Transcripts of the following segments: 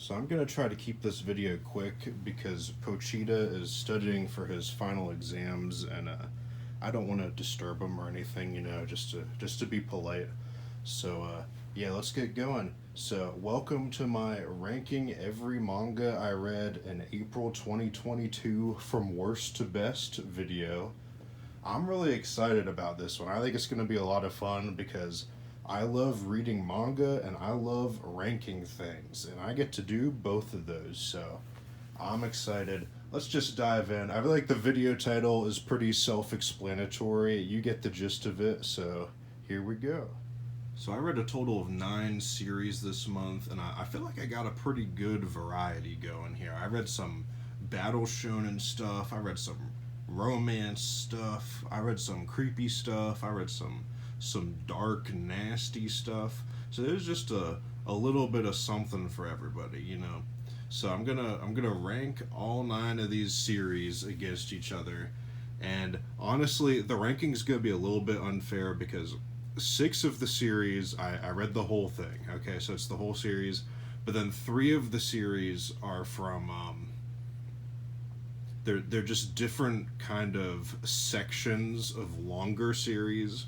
So I'm going to try to keep this video quick because Pochita is studying for his final exams and I don't want to disturb him or anything, just to be polite. So yeah, let's get going. So welcome to my ranking every manga I read in April 2022 from worst to best video. I'm really excited about this one. I think it's going to be a lot of fun because I love reading manga and I love ranking things, and I get to do both of those. So I'm excited. Let's just dive in. I feel like the video title is pretty self explanatory. You get the gist of it, so here we go. So I read a total of 9 series this month, and I feel like I got a pretty good variety going here. I read some battle shonen stuff, I read some romance stuff, I read some creepy stuff, I read some dark, nasty stuff. So there's just a little bit of something for everybody. So I'm gonna rank all 9 of these series against each other, and honestly, the ranking's gonna be a little bit unfair because 6 of the series I read the whole thing. Okay, so it's the whole series, but then 3 of the series are from they're just different kind of sections of longer series.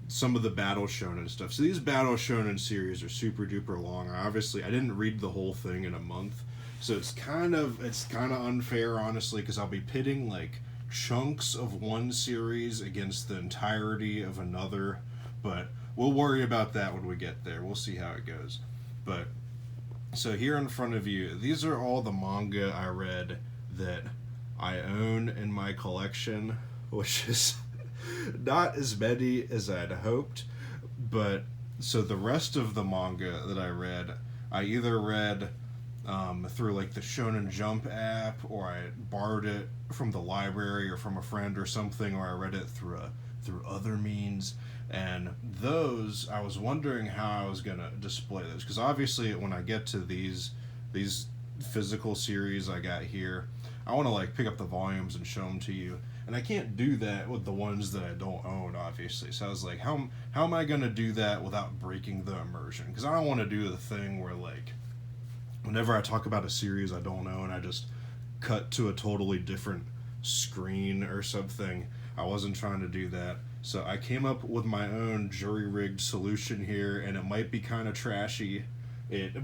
Some of the battle shonen stuff. So these battle shonen series are super duper long. Obviously, I didn't read the whole thing in a month, so it's kind of unfair, honestly, because I'll be pitting like chunks of one series against the entirety of another. But we'll worry about that when we get there. We'll see how it goes. But so here in front of you, these are all the manga I read that I own in my collection, which is not as many as I'd hoped. But so the rest of the manga that I read, I either read through like the Shonen Jump app, or I borrowed it from the library or from a friend or something, or I read it through other means. And those, I was wondering how I was gonna display those, because obviously when I get to these physical series I got here, I want to like pick up the volumes and show them to you, and I can't do that with the ones that I don't own, obviously. So I was like, how am I gonna do that without breaking the immersion? Because I don't want to do the thing where like whenever I talk about a series I don't own, I just cut to a totally different screen or something. I wasn't trying to do that. So I came up with my own jury-rigged solution here, and it might be kind of trashy. It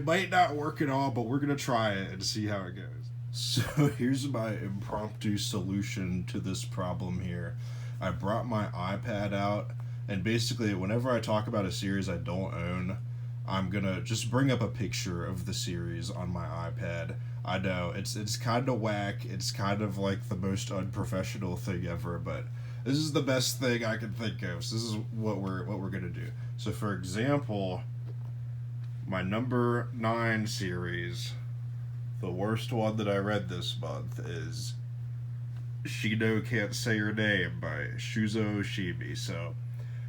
might not work at all, but we're going to try it and see how it goes. So here's my impromptu solution to this problem here. I brought my iPad out, and basically whenever I talk about a series I don't own, I'm going to just bring up a picture of the series on my iPad. I know, it's kind of whack, it's kind of like the most unprofessional thing ever, but this is the best thing I can think of. So this is what we're gonna do. So for example, my number 9 series, the worst one that I read this month is Shino Can't Say Your Name by Shuzo Oshimi. So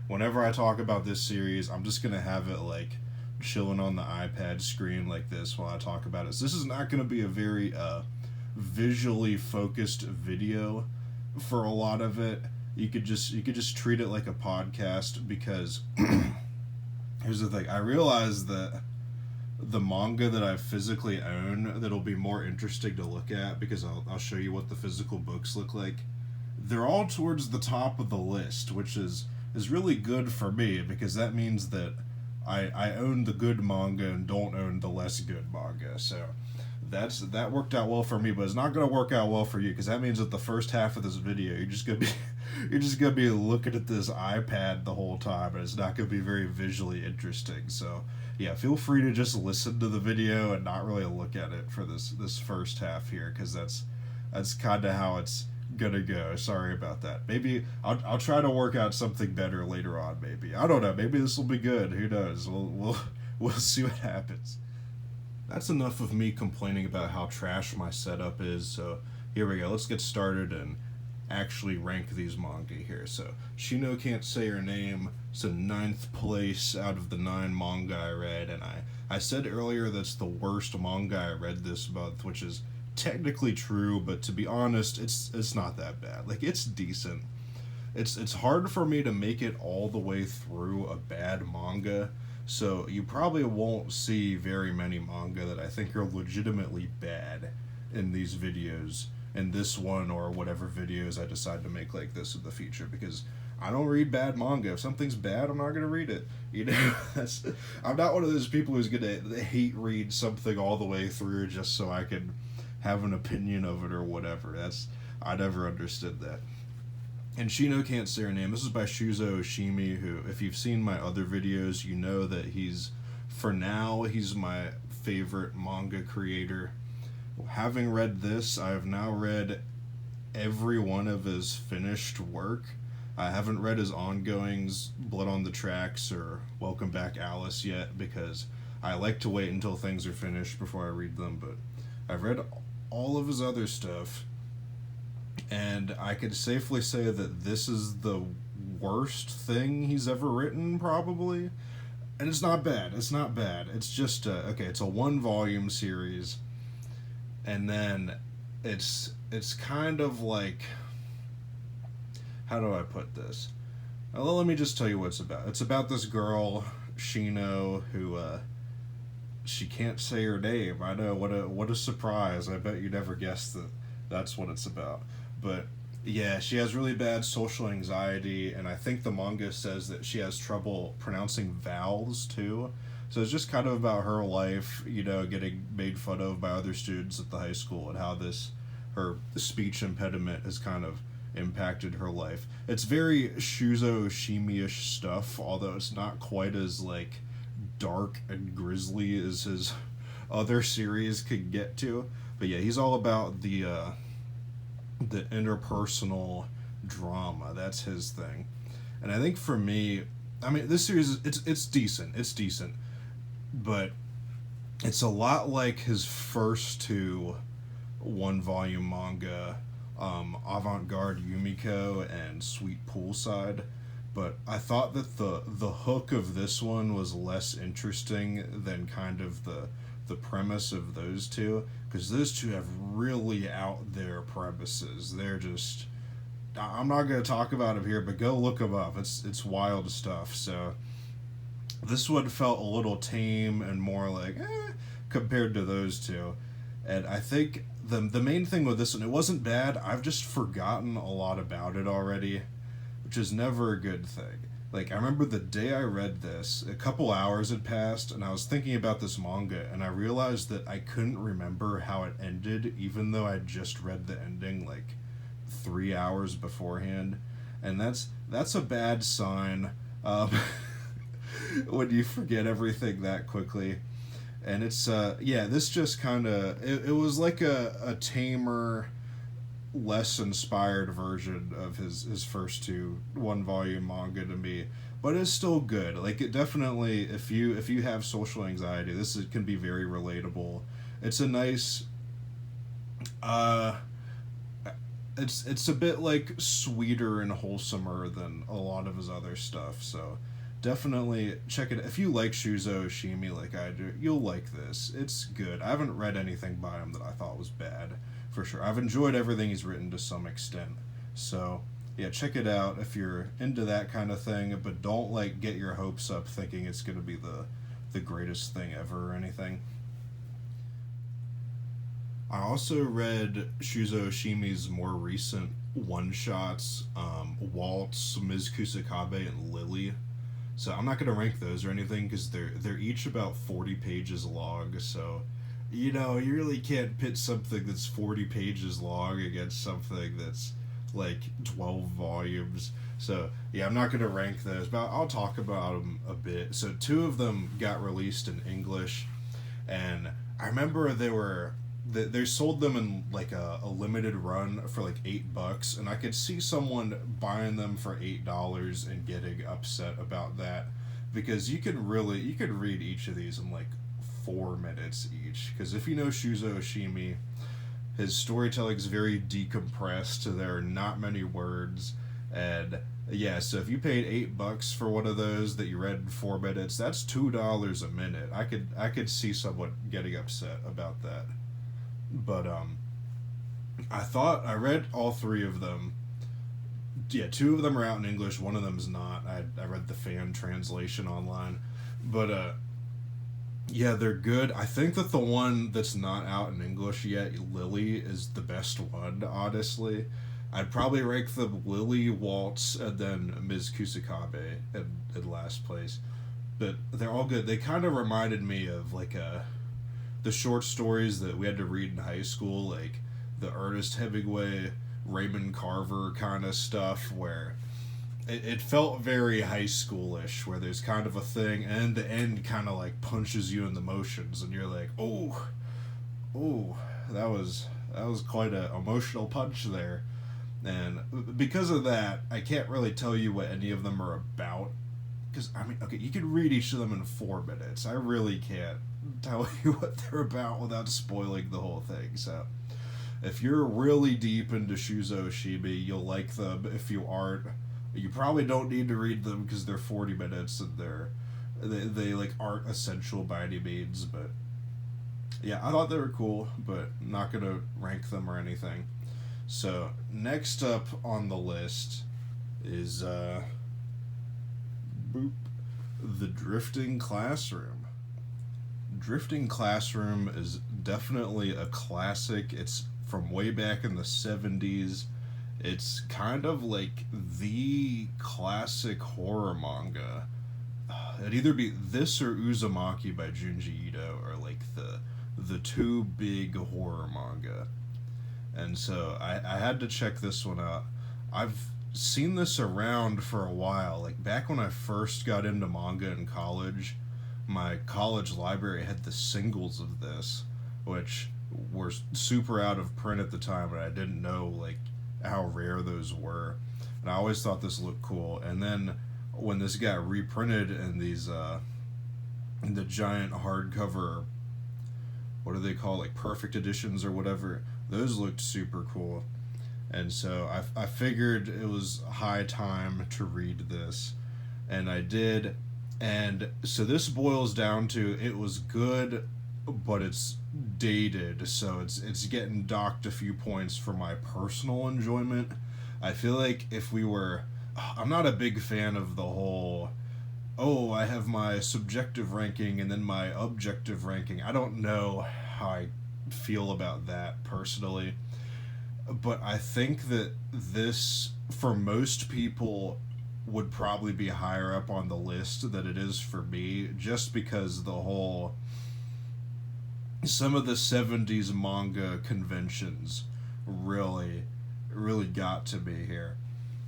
whenever I talk about this series, I'm just gonna have it like chilling on the iPad screen like this while I talk about it. So this is not gonna be a very visually focused video for a lot of it. You could just treat it like a podcast, because here's the thing. I realize that the manga that I physically own that'll be more interesting to look at, because I'll show you what the physical books look like, they're all towards the top of the list, which is really good for me, because that means that I own the good manga and don't own the less good manga. So that worked out well for me, but it's not gonna work out well for you, because that means that the first half of this video you're just gonna be looking at this iPad the whole time, and it's not gonna be very visually interesting. So yeah, feel free to just listen to the video and not really look at it for this first half here, because that's kind of how it's gonna go. Sorry about that. Maybe I'll try to work out something better later on. Maybe, I don't know. Maybe this will be good. Who knows? We'll see what happens. That's enough of me complaining about how trash my setup is. So here we go. Let's get started and actually rank these manga here. So Shino Can't Say Her Name is in 9th place out of the 9 manga I read, and I said earlier that's the worst manga I read this month, which is technically true, but to be honest, it's not that bad. Like, it's decent. It's hard for me to make it all the way through a bad manga, So you probably won't see very many manga that I think are legitimately bad in these videos, in this one or whatever videos I decide to make like this in the future, because I don't read bad manga. If something's bad, I'm not gonna read it. You know, I'm not one of those people who's gonna hate read something all the way through just so I can have an opinion of it or whatever. I never understood that. And Shino can't say her name. This is by Shuzo Oshimi, who, if you've seen my other videos, you know that for now, he's my favorite manga creator. Having read this, I have now read every one of his finished work. I haven't read his ongoings, Blood on the Tracks or Welcome Back Alice yet, because I like to wait until things are finished before I read them, but I've read all of his other stuff, and I could safely say that this is the worst thing he's ever written, probably. And it's not bad. It's not bad. It's just, it's a one-volume series, and then it's kind of like, how do I put this? Well, let me just tell you what it's about. It's about this girl, Shino, who, she can't say her name. I know, what a surprise. I bet you never guessed that that's what it's about. But, yeah, she has really bad social anxiety, and I think the manga says that she has trouble pronouncing vowels, too. So it's just kind of about her life, getting made fun of by other students at the high school, and how her speech impediment has kind of impacted her life. It's very Shuzo Oshimi-ish stuff, although it's not quite as, like, dark and grisly as his other series could get to. But yeah, he's all about the interpersonal drama. That's his thing. And I think for me, I mean, this series, it's decent. It's decent. But it's a lot like his first two one-volume manga, Avant-Garde Yumiko and Sweet Poolside, but I thought that the hook of this one was less interesting than kind of the premise of those two, because those two have really out there premises. They're just, I'm not going to talk about them here, but go look them up. It's wild stuff. So this one felt a little tame and more like compared to those two. And I think the main thing with this one, it wasn't bad. I've just forgotten a lot about it already, which is never a good thing. Like, I remember the day I read this, a couple hours had passed, and I was thinking about this manga, and I realized that I couldn't remember how it ended, even though I'd just read the ending, like, 3 hours beforehand. And that's a bad sign, when you forget everything that quickly. And it's, this just kind of, it was like a tamer, less inspired version of his first two one-volume manga to me. But it's still good. Like, it definitely, if you have social anxiety, can be very relatable. It's a nice, it's a bit, like, sweeter and wholesomer than a lot of his other stuff, so definitely check it. If you like Shuzo Oshimi like I do, you'll like this. It's good. I haven't read anything by him that I thought was bad, for sure. I've enjoyed everything he's written to some extent. So, yeah, check it out if you're into that kind of thing, but don't, like, get your hopes up thinking it's going to be the greatest thing ever or anything. I also read Shuzo Oshimi's more recent one-shots, Waltz, Ms. Kusakabe, and Lily. So I'm not going to rank those or anything, because they're each about 40 pages long, so, you really can't pit something that's 40 pages long against something that's, like, 12 volumes. So, yeah, I'm not going to rank those, but I'll talk about them a bit. So 2 of them got released in English, and I remember they sold them in, like, a limited run for, like, $8, and I could see someone buying them for $8 and getting upset about that, because you could read each of these in, like, 4 minutes each, because if you know Shuzo Oshimi, his storytelling's very decompressed, there are not many words, and yeah, so if you paid $8 for one of those that you read in 4 minutes, that's $2 a minute. I could see someone getting upset about that. But I read all 3 of them. Yeah, 2 of them are out in English, one of them's not. I read the fan translation online. But yeah, they're good. I think that the one that's not out in English yet, Lily, is the best one, honestly. I'd probably rank them Lily, Waltz, and then Ms. Kusakabe in last place. But they're all good. They kind of reminded me of like the short stories that we had to read in high school, like the Ernest Hemingway, Raymond Carver kind of stuff, where it felt very high schoolish, where there's kind of a thing, and the end kind of like punches you in the motions, and you're like, oh, that was quite an emotional punch there. And because of that, I can't really tell you what any of them are about. Because, I mean, okay, you can read each of them in 4 minutes. I really can't tell you what they're about without spoiling the whole thing. So, if you're really deep into Shuzo Oshimi, you'll like them. If you aren't, you probably don't need to read them because they're 40 minutes and they like aren't essential by any means. But yeah, I thought they were cool, but not gonna rank them or anything. So next up on the list is boop, The Drifting Classroom. Drifting Classroom is definitely a classic. It's from way back in the 70s. It's kind of like the classic horror manga. It'd either be this or Uzumaki by Junji Ito are like the two big horror manga. And so I had to check this one out. I've seen this around for a while. Like back when I first got into manga in college, my college library had the singles of this, which were super out of print at the time, but I didn't know like how rare those were. And I always thought this looked cool. And then when this got reprinted in these in the giant hardcover, what do they call, like perfect editions or whatever, those looked super cool. And so I figured it was high time to read this, and I did. And so this boils down to, it was good, but it's dated, so it's getting docked a few points for my personal enjoyment. I feel like if we were, I'm not a big fan of the whole, oh, I have my subjective ranking and then my objective ranking. I don't know how I feel about that personally, but I think that this, for most people, would probably be higher up on the list than it is for me, just because the whole, some of the 70s manga conventions really got to me here.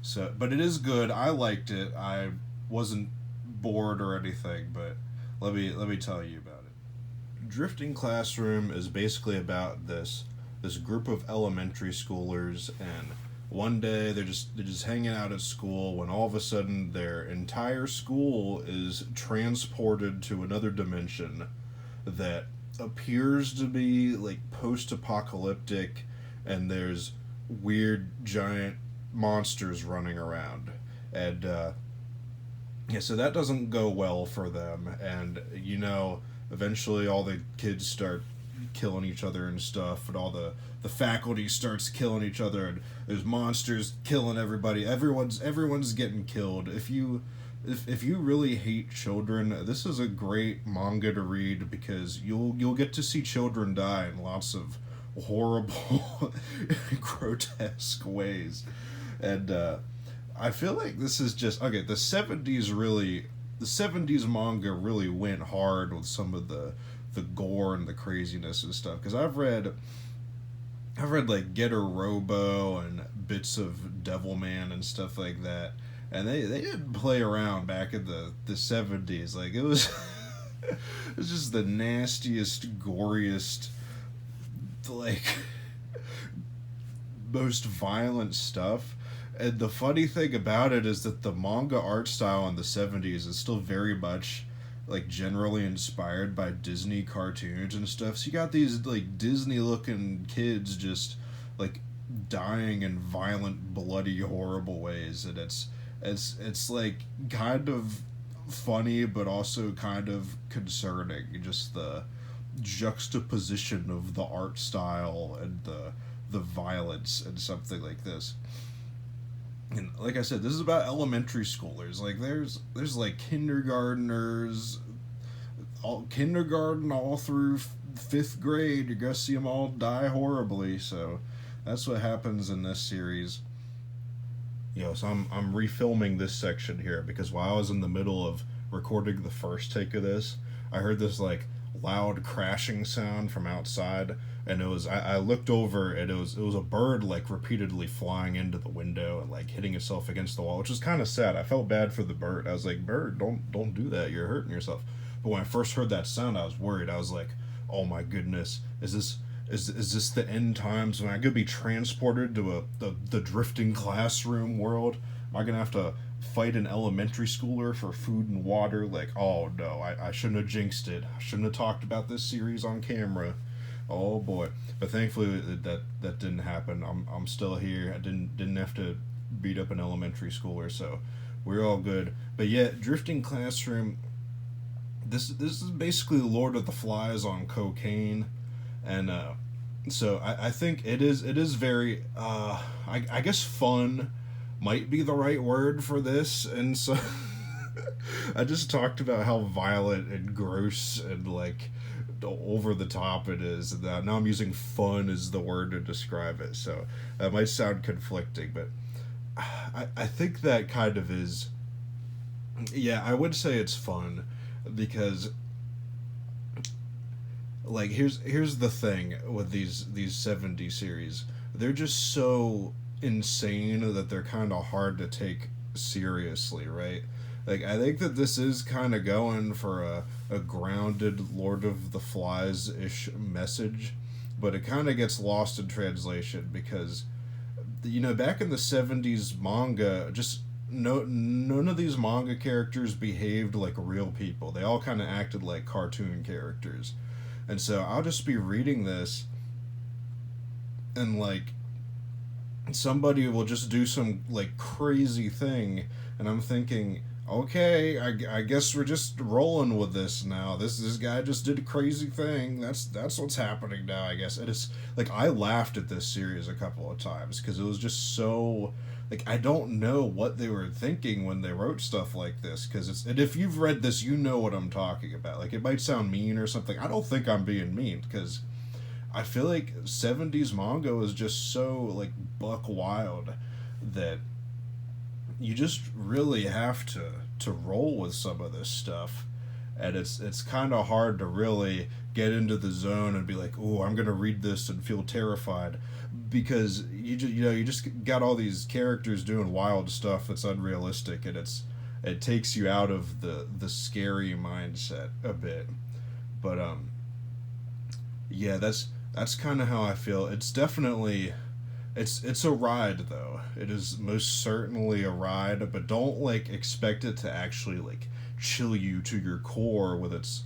So, but it is good. I liked it. I wasn't bored or anything, but let me tell you about it. Drifting Classroom is basically about this group of elementary schoolers, and one day they're just hanging out at school when all of a sudden their entire school is transported to another dimension that appears to be like post-apocalyptic, and there's weird giant monsters running around. And yeah, so that doesn't go well for them, and eventually all the kids start killing each other and stuff, and all the faculty starts killing each other, and there's monsters killing everybody. Everyone's getting killed. If you really hate children, this is a great manga to read, because you'll get to see children die in lots of horrible grotesque ways. And I feel like this is just okay. The 70s manga really went hard with some of the gore and the craziness and stuff, because I've read like Getter Robo and bits of Devilman and stuff like that, and they didn't play around back in the 70s. Like, it was it was just the nastiest, goriest, like most violent stuff. And the funny thing about it is that the manga art style in the 70s is still very much like generally inspired by Disney cartoons and stuff. So you got these like Disney looking kids just like dying in violent, bloody, horrible ways, and it's like kind of funny but also kind of concerning, just the juxtaposition of the art style and the violence and something like this. And like I said, this is about elementary schoolers. Like there's like kindergartners, all kindergarten all through fifth grade. You're gonna see them all die horribly. So that's what happens in this series. So I'm refilming this section here because while I was in the middle of recording the first take of this, I heard this like loud crashing sound from outside, and it was I looked over and it was a bird like repeatedly flying into the window and like hitting itself against the wall, which was kind of sad. I felt bad for the bird. I was like, bird, don't do that. You're hurting yourself. But when I first heard that sound, I was worried. I was like, oh my goodness, is this the end times when I could be transported to the drifting classroom world? Am I gonna have to fight an elementary schooler for food and water? Like, oh no, I shouldn't have jinxed it. I shouldn't have talked about this series on camera. Oh boy. But thankfully that didn't happen. I'm still here. I didn't have to beat up an elementary schooler, so we're all good. But yeah, drifting classroom. This is basically Lord of the Flies on cocaine, and so I think it is very I guess fun might be the right word for this, and so I just talked about how violent and gross and like over the top it is, and now I'm using fun as the word to describe it, so that might sound conflicting, but I think that kind of is, yeah, I would say it's fun because like here's the thing with these 70 series, they're just so insane that they're kind of hard to take seriously, right? Like I think that this is kind of going for a grounded Lord of the Flies ish message, but it kind of gets lost in translation because back in the 70s manga, just none of these manga characters behaved like real people. They all kind of acted like cartoon characters. And so I'll just be reading this and like somebody will just do some like crazy thing and I'm thinking, okay, I guess we're just rolling with this now. This guy just did a crazy thing. That's what's happening now, I guess. And it's like I laughed at this series a couple of times because it was just so like I don't know what they were thinking when they wrote stuff like this, because and if you've read this, you know what I'm talking about. Like it might sound mean or something. I don't think I'm being mean because I feel like 70s manga is just so like buck wild that you just really have to roll with some of this stuff, and it's kind of hard to really get into the zone and be like, oh, I'm gonna read this and feel terrified, because you just got all these characters doing wild stuff that's unrealistic, and it takes you out of the scary mindset a bit. But yeah, that's kind of how I feel. It's definitely it's a ride though. It is most certainly a ride, but don't like expect it to actually like chill you to your core with its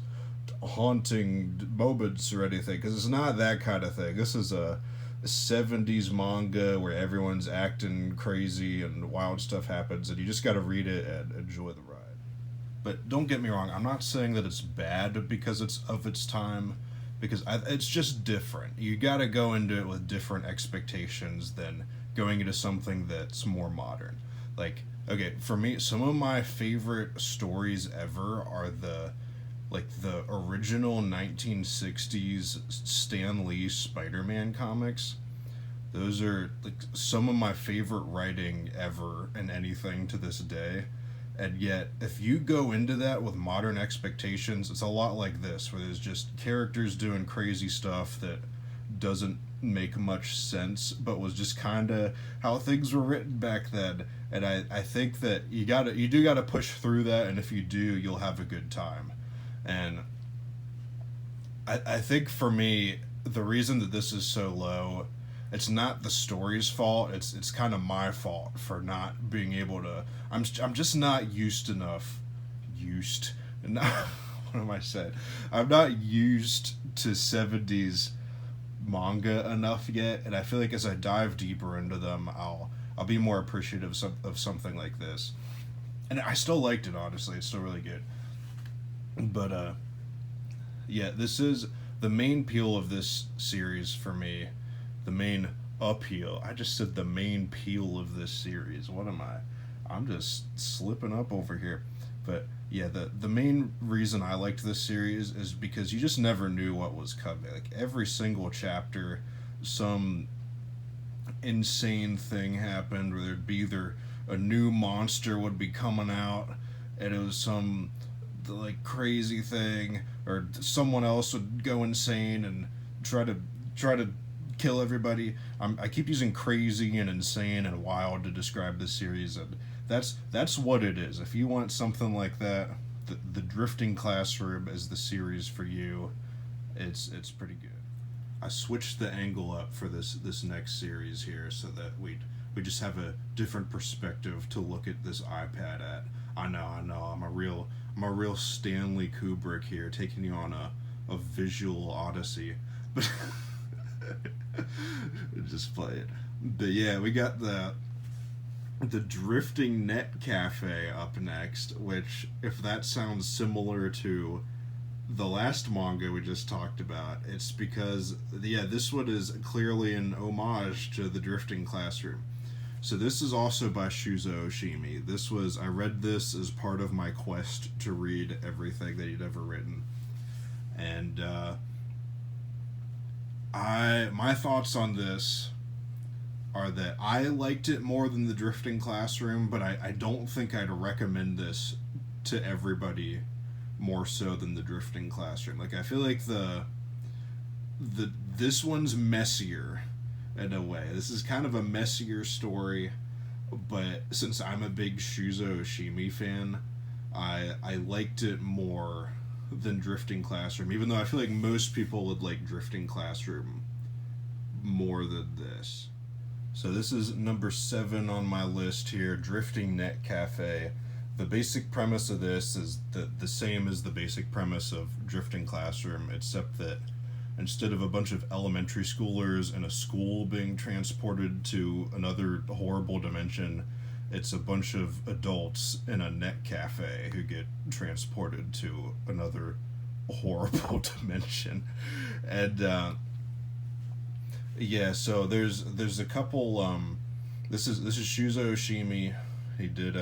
haunting moments or anything, because it's not that kind of thing. This is a 70s manga where everyone's acting crazy and wild stuff happens, and you just got to read it and enjoy the ride. But don't get me wrong, I'm not saying that it's bad because it's of its time, because it's just different. You got to go into it with different expectations than going into something that's more modern. Like, okay, for me, some of my favorite stories ever are the original 1960s Stan Lee Spider-Man comics. Those are like some of my favorite writing ever in anything to this day. And yet, if you go into that with modern expectations, it's a lot like this, where there's just characters doing crazy stuff that doesn't make much sense, but was just kind of how things were written back then. And I think that you do gotta push through that, and if you do, you'll have a good time. And I think for me, the reason that this is so low, it's not the story's fault. It's kind of my fault for not being able to. I'm just not used enough. Not, what am I saying? I'm not used to 70s manga enough yet, and I feel like as I dive deeper into them, I'll be more appreciative of something like this. And I still liked it, honestly. It's still really good. But yeah, this is the main appeal of this series for me. The main appeal. I just said the main appeal of this series. What am I? I'm just slipping up over here. But Yeah, the main reason I liked this series is because you just never knew what was coming. Like every single chapter, some insane thing happened where there'd be either a new monster would be coming out, and it was some like crazy thing, or someone else would go insane and try to kill everybody. I keep using crazy and insane and wild to describe this series, and that's what it is. If you want something like that, the Drifting Classroom is the series for you. It's pretty good. I switched the angle up for this next series here so that we just have a different perspective to look at this iPad at. I know, I'm a real Stanley Kubrick here, taking you on a visual odyssey, but just play it. But yeah, we got the Drifting Net Cafe up next, which, if that sounds similar to the last manga we just talked about, it's because, yeah, this one is clearly an homage to the Drifting Classroom. So this is also by Shuzo Oshimi. I read this as part of my quest to read everything that he'd ever written. And my thoughts on this are that I liked it more than the Drifting Classroom, but I don't think I'd recommend this to everybody more so than the Drifting Classroom. Like, I feel like this one's messier in a way. This is kind of a messier story, but since I'm a big Shuzo Oshimi fan, I liked it more than Drifting Classroom, even though I feel like most people would like Drifting Classroom more than this. So this is number 7 on my list here, Drifting Net Cafe. The basic premise of this is the same as the basic premise of Drifting Classroom, except that instead of a bunch of elementary schoolers in a school being transported to another horrible dimension, it's a bunch of adults in a net cafe who get transported to another horrible dimension. And yeah, so there's a couple. This is Shuzo Oshimi. He did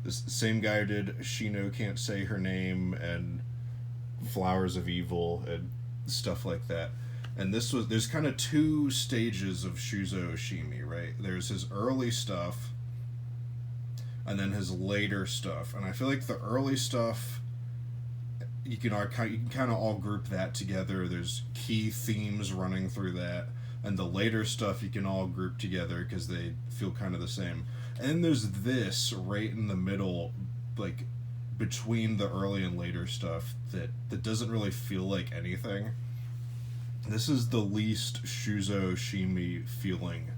this same guy who did Shino Can't Say Her Name and Flowers of Evil and stuff like that. And there's kind of 2 stages of Shuzo Oshimi, right? There's his early stuff and then his later stuff. And I feel like the early stuff, you can kind of all group that together. There's key themes running through that. And the later stuff you can all group together because they feel kind of the same. And then there's this right in the middle, like between the early and later stuff that doesn't really feel like anything. This is the least Shuzo Oshimi feeling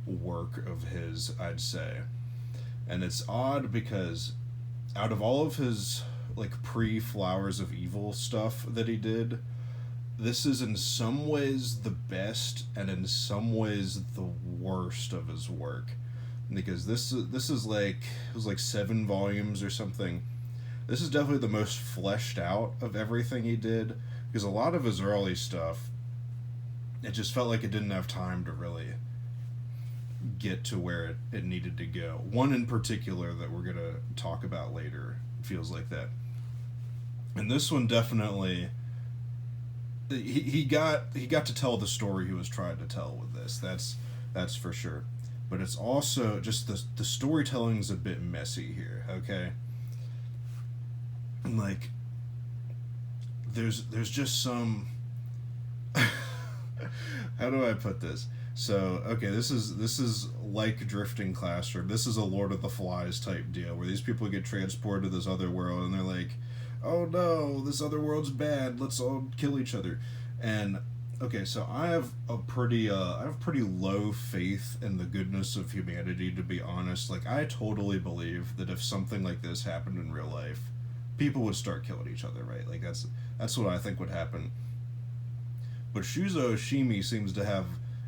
work of his, I'd say. And it's odd because out of all of his like pre-Flowers of Evil stuff that he did, this is in some ways the best and in some ways the worst of his work. Because this is like, it was like 7 volumes or something. This is definitely the most fleshed out of everything he did, because a lot of his early stuff, it just felt like it didn't have time to really get to where it needed to go. One in particular that we're gonna talk about later feels like that. And this one definitely, he got to tell the story he was trying to tell with this. That's for sure. But it's also just the storytelling's a bit messy here, okay? Like, there's just some how do I put this? So, okay, this is like Drifting Classroom. This is a Lord of the Flies type deal where these people get transported to this other world and they're like, oh no, this other world's bad, let's all kill each other. And okay, so I have pretty low faith in the goodness of humanity, to be honest. Like, I totally believe that if something like this happened in real life, people would start killing each other, right? Like, that's what I think would happen. But Shuzo Oshimi seems to have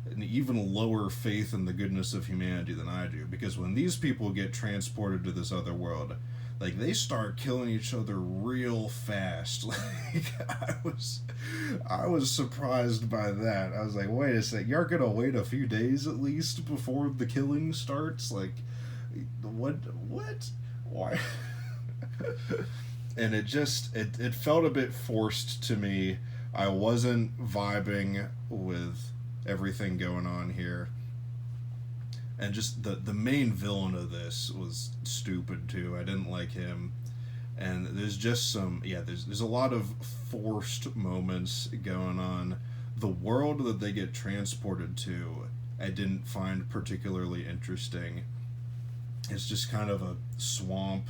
an even lower faith in the goodness of humanity than I do, because when these people get transported to this other world, like, they start killing each other real fast. Like, I was surprised by that. I was like, wait a sec, you're gonna wait a few days at least before the killing starts? Like, what? Why? and it felt a bit forced to me. I wasn't vibing with everything going on here, and just the main villain of this was stupid too. I didn't like him, and there's just some there's a lot of forced moments going on. The world that they get transported to, I didn't find particularly interesting. It's just kind of a swamp,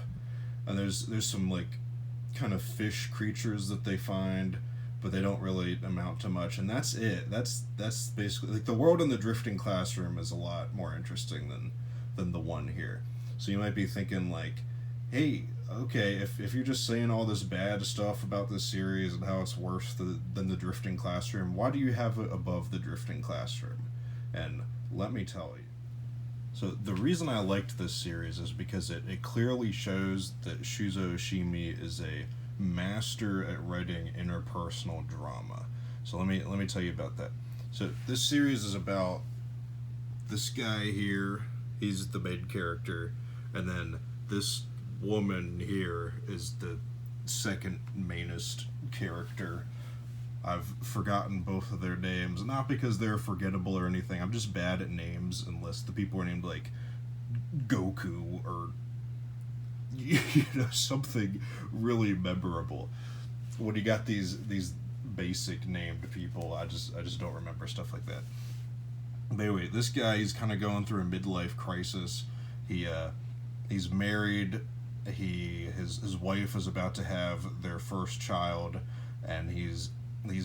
and there's some like kind of fish creatures that they find, but they don't really amount to much, and that's it. That's basically like the world in the drifting classroom is a lot more interesting than the one here. So you might be thinking like, hey, okay, if you're just saying all this bad stuff about this series and how it's worse than the drifting classroom, why do you have it above the drifting classroom? And let me tell you. So the reason I liked this series is because it clearly shows that Shuzo Oshimi is a master at writing interpersonal drama. So let me tell you about that. So this series is about this guy here. He's the main character, and then this woman here is the second mainest character. I've forgotten both of their names, not because they're forgettable or anything. I'm just bad at names unless the people are named like Goku or something really memorable. When you got these basic named people, I just don't remember stuff like that. But anyway, this guy, he's kind of going through a midlife crisis. He's married. His wife is about to have their first child, and he's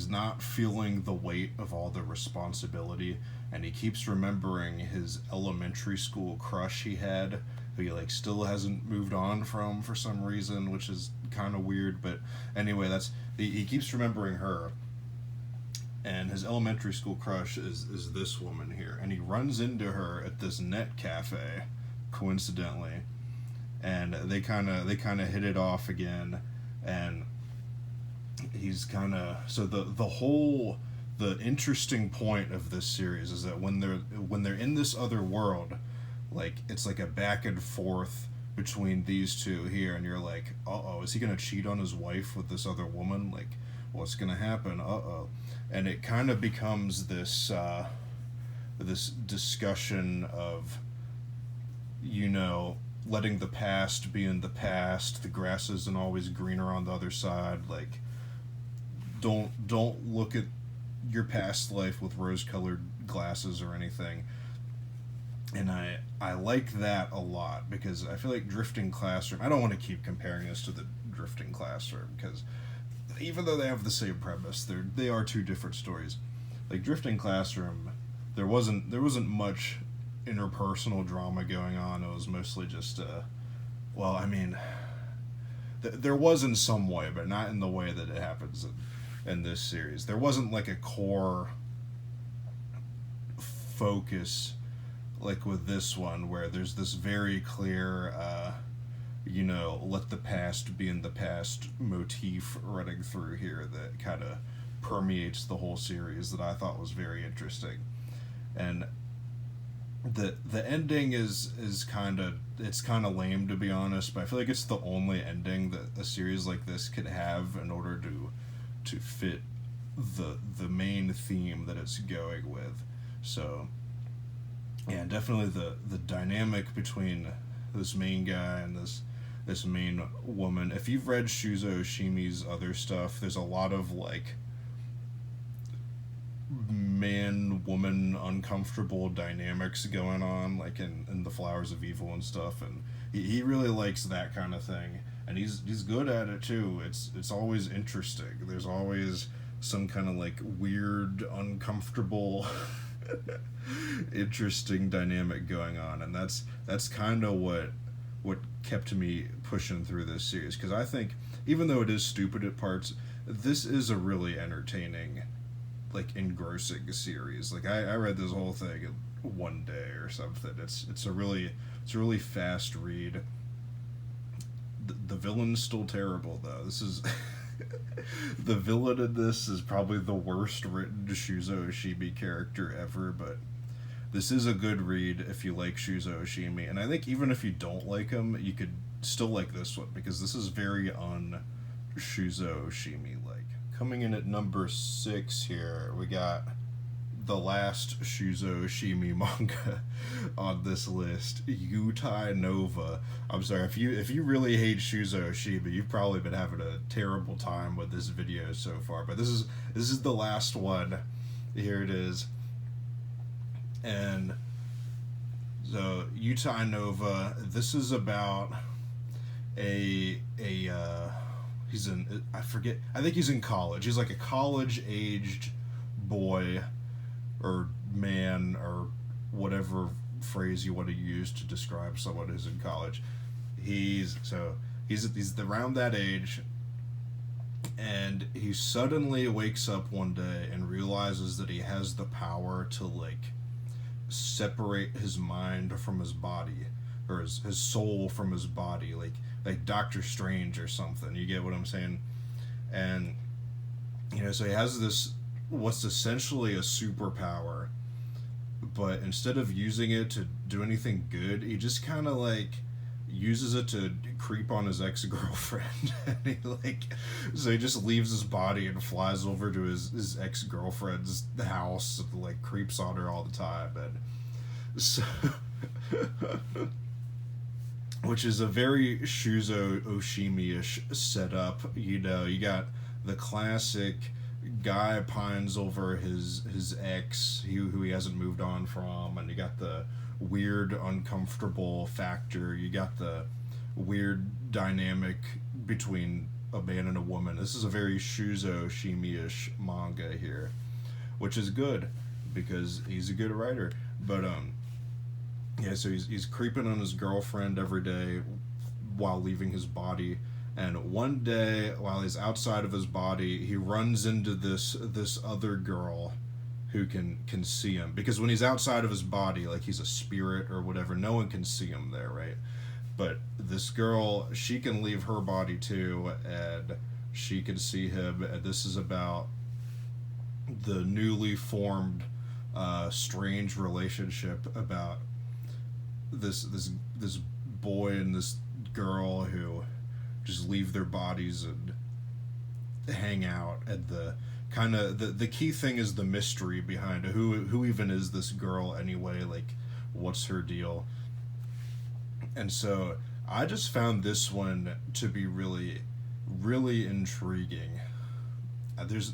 not feeling the weight of all the responsibility, and he keeps remembering his elementary school crush he had, who he like still hasn't moved on from for some reason, which is kind of weird. But anyway, he keeps remembering her, and his elementary school crush is this woman here, and he runs into her at this net cafe, coincidentally, and they kind of hit it off again, and he's kind of so the interesting point of this series is that when they're in this other world, like it's like a back and forth between these two here, and you're like, uh-oh, is he gonna cheat on his wife with this other woman? Like, what's gonna happen? Uh-oh. And it kind of becomes this this discussion of, letting the past be in the past. The grass isn't always greener on the other side. Like, don't look at your past life with rose-colored glasses or anything. And I like that a lot, because I feel like Drifting Classroom, I don't want to keep comparing this to the Drifting Classroom, because even though they have the same premise, they are two different stories. Like Drifting Classroom, there wasn't much interpersonal drama going on. It was mostly just there was in some way, but not in the way that it happens in this series. There wasn't like a core focus like with this one, where there's this very clear let the past be in the past motif running through here that kind of permeates the whole series, that I thought was very interesting. And the ending is kind of lame, to be honest, but I feel like it's the only ending that a series like this could have in order to fit the main theme that it's going with. So yeah, definitely the dynamic between this main guy and this main woman. If you've read Shuzo Oshimi's other stuff, there's a lot of like man-woman uncomfortable dynamics going on, like in The Flowers of Evil and stuff, and he really likes that kind of thing, and he's good at it too. It's always interesting. There's always some kind of like weird, uncomfortable interesting dynamic going on, and that's kind of what kept me pushing through this series, because I think even though it is stupid at parts, this is a really entertaining, like engrossing series. Like I read this whole thing in one day or something. It's a really fast read. The villain's still terrible though. This is the villain in this is probably the worst written Shuzo Oshimi character ever, but this is a good read if you like Shuzo Oshimi, and I think even if you don't like him, you could still like this one because this is very Shuzo Oshimi like. Coming in at number 6 here, we got the last Shuzo Oshimi manga on this list, Yuutai Nova. I'm sorry, if you really hate Shuzo Oshimi, you've probably been having a terrible time with this video so far. But this is the last one. Here it is. And so Yuutai Nova, this is about he's in, I forget, I think he's in college. He's like a college aged boy or man or whatever phrase you want to use to describe someone who's in college. He's around that age, and he suddenly wakes up one day and realizes that he has the power to like separate his mind from his body, or his soul from his body, like Doctor Strange or something. You get what I'm saying? And so he has this what's essentially a superpower, but instead of using it to do anything good, he just kind of like uses it to creep on his ex-girlfriend. And he just leaves his body and flies over to his ex-girlfriend's house and like creeps on her all the time. And so which is a very Shuzo Oshimi-ish setup. You got the classic guy pines over his ex, who he hasn't moved on from, and you got the weird uncomfortable factor. You got the weird dynamic between a man and a woman. This is a very Shuzo Oshimi-ish manga here, which is good because he's a good writer. But so he's creeping on his girlfriend every day while leaving his body. And one day, while he's outside of his body, he runs into this other girl who can see him. Because when he's outside of his body, like he's a spirit or whatever, no one can see him there, right? But this girl, she can leave her body too, and she can see him. And this is about the newly formed, strange relationship about this boy and this girl who just leave their bodies and hang out. And the key thing is the mystery behind it. Who even is this girl anyway? Like, what's her deal? And so I just found this one to be really, really intriguing. There's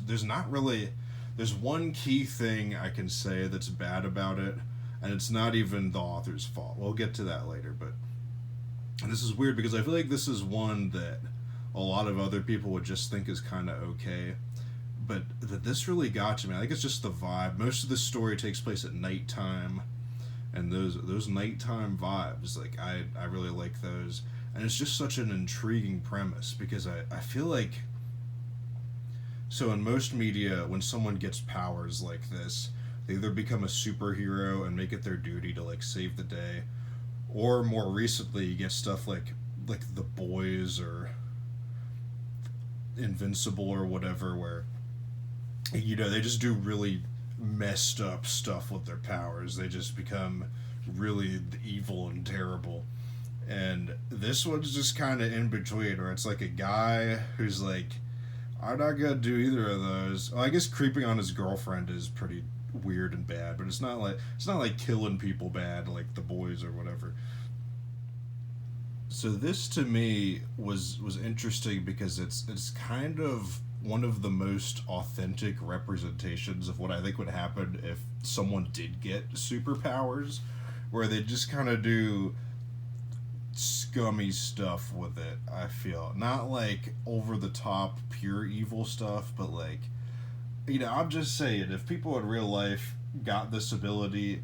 one key thing I can say that's bad about it, and it's not even the author's fault. We'll get to that later, but and this is weird because I feel like this is one that a lot of other people would just think is kind of okay, but this really got to me. I think it's just the vibe. Most of the story takes place at nighttime, and those nighttime vibes, like I really like those. And it's just such an intriguing premise because I feel like, so in most media, when someone gets powers like this, they either become a superhero and make it their duty to like save the day, or more recently you get stuff like The Boys or Invincible or whatever, where they just do really messed up stuff with their powers. They just become really evil and terrible. And this one's just kind of in between, where it's like a guy who's like, I'm not gonna do either of those. Well, I guess creeping on his girlfriend is pretty weird and bad, but it's not like killing people bad like The Boys or whatever. So this to me was interesting because it's kind of one of the most authentic representations of what I think would happen if someone did get superpowers, where they just kind of do scummy stuff with it. I feel not like over the top pure evil stuff, but like, I'm just saying, if people in real life got this ability,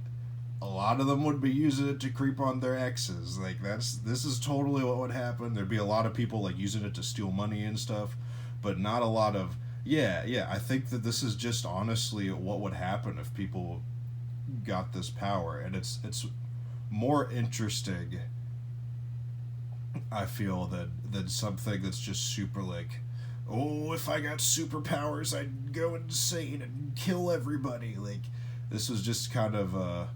a lot of them would be using it to creep on their exes. Like, this is totally what would happen. There'd be a lot of people like using it to steal money and stuff, but not a lot of I think that this is just honestly what would happen if people got this power. And it's more interesting, I feel, than something that's just super like, oh, if I got superpowers, I'd go insane and kill everybody. Like, this was just kind of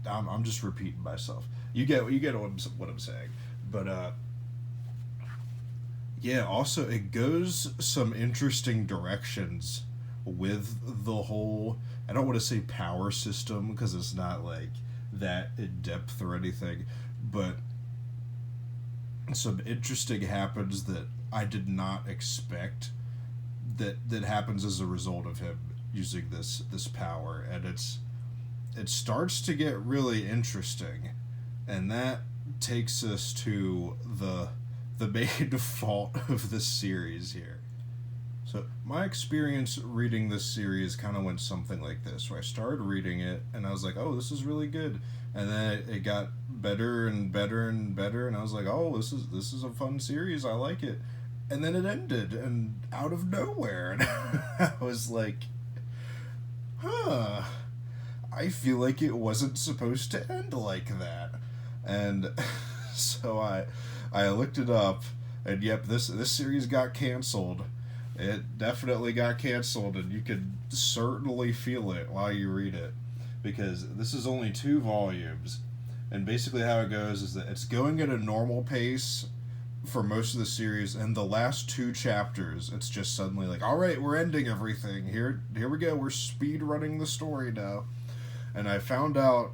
I'm just repeating myself. You get what I'm saying. But yeah, also it goes some interesting directions with the whole, I don't want to say power system because it's not like that in depth or anything, but some interesting happens that I did not expect that happens as a result of him using this power, and it starts to get really interesting, and that takes us to the main fault of this series here. So my experience reading this series kind of went something like this, where I started reading it and I was like, oh, this is really good, and then it got better and better and better, and I was like, oh, this is a fun series, I like it, and then it ended and out of nowhere, and I was like, huh, I feel like it wasn't supposed to end like that, and so I looked it up, and yep, this series got canceled. It definitely got canceled, and you could certainly feel it while you read it, because this is only 2 volumes, and basically how it goes is that it's going at a normal pace for most of the series, and the last 2 chapters, it's just suddenly like, all right, we're ending everything. Here we go. We're speed running the story now. And I found out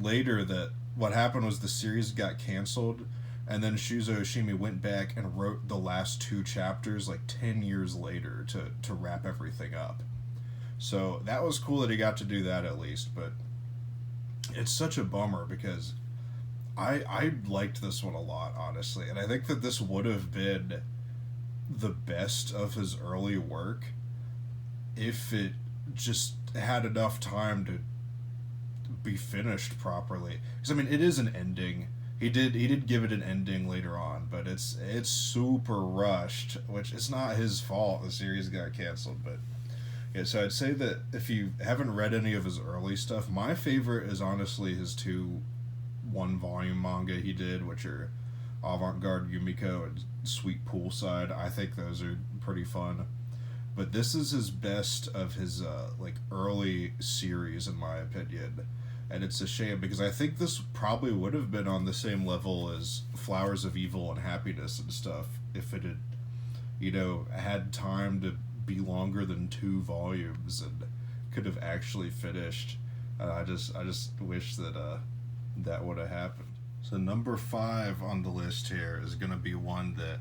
later that what happened was the series got canceled, and then Shuzo Oshimi went back and wrote the last 2 chapters like 10 years later to wrap everything up. So that was cool that he got to do that at least, but it's such a bummer because I liked this one a lot, honestly, and I think that this would have been the best of his early work if it just had enough time to be finished properly. Because I mean, it is an ending. He did give it an ending later on, but it's super rushed, which is not his fault. The series got canceled, but yeah. So I'd say that if you haven't read any of his early stuff, my favorite is honestly his 2 1-volume manga he did, which are Avant-Garde Yumiko and Sweet Poolside. I think those are pretty fun. But this is his best of his like early series, in my opinion. And it's a shame because I think this probably would have been on the same level as Flowers of Evil and Happiness and stuff if it had, had time to be longer than 2 volumes and could have actually finished. I just wish that that would have happened. So number 5 on the list here is going to be one that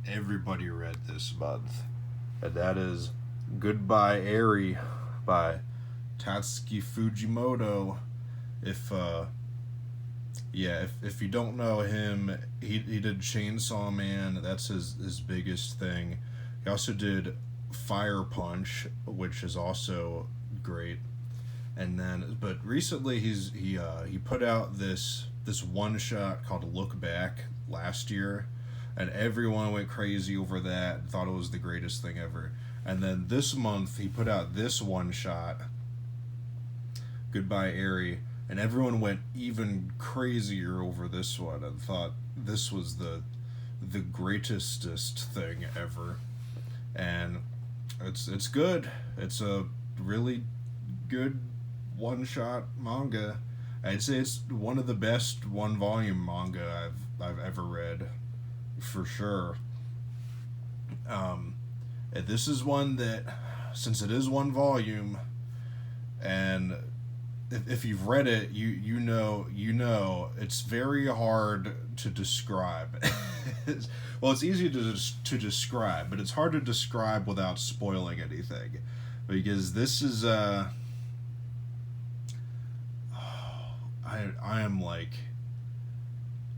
everybody read this month, and that is Goodbye Arie by Tatsuki Fujimoto. If you don't know him, he did Chainsaw Man. That's his biggest thing. He also did Fire Punch, which is also great. And then, but recently he put out this one shot called Look Back last year, and everyone went crazy over that and thought it was the greatest thing ever. And then this month he put out this one shot, Goodbye Arie, and everyone went even crazier over this one and thought this was the greatestest thing ever. And it's good. It's a really good one-shot manga. I'd say it's one of the best 1-volume manga I've ever read, for sure. This is one that, since it is 1 volume, and if you've read it, you know it's very hard to describe. Well, it's easy to describe, but it's hard to describe without spoiling anything, because this is I am like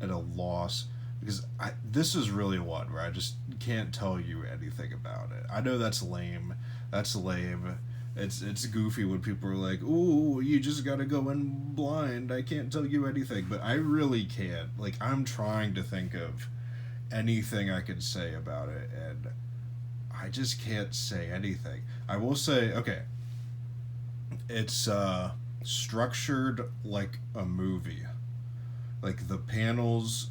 at a loss, because this is really one where I just can't tell you anything about it. I know that's lame. That's lame. It's goofy when people are like, "Ooh, you just gotta go in blind. I can't tell you anything," but I really can't. Like, I'm trying to think of anything I could say about it, and I just can't say anything. I will say, okay, it's structured like a movie. Like the panels,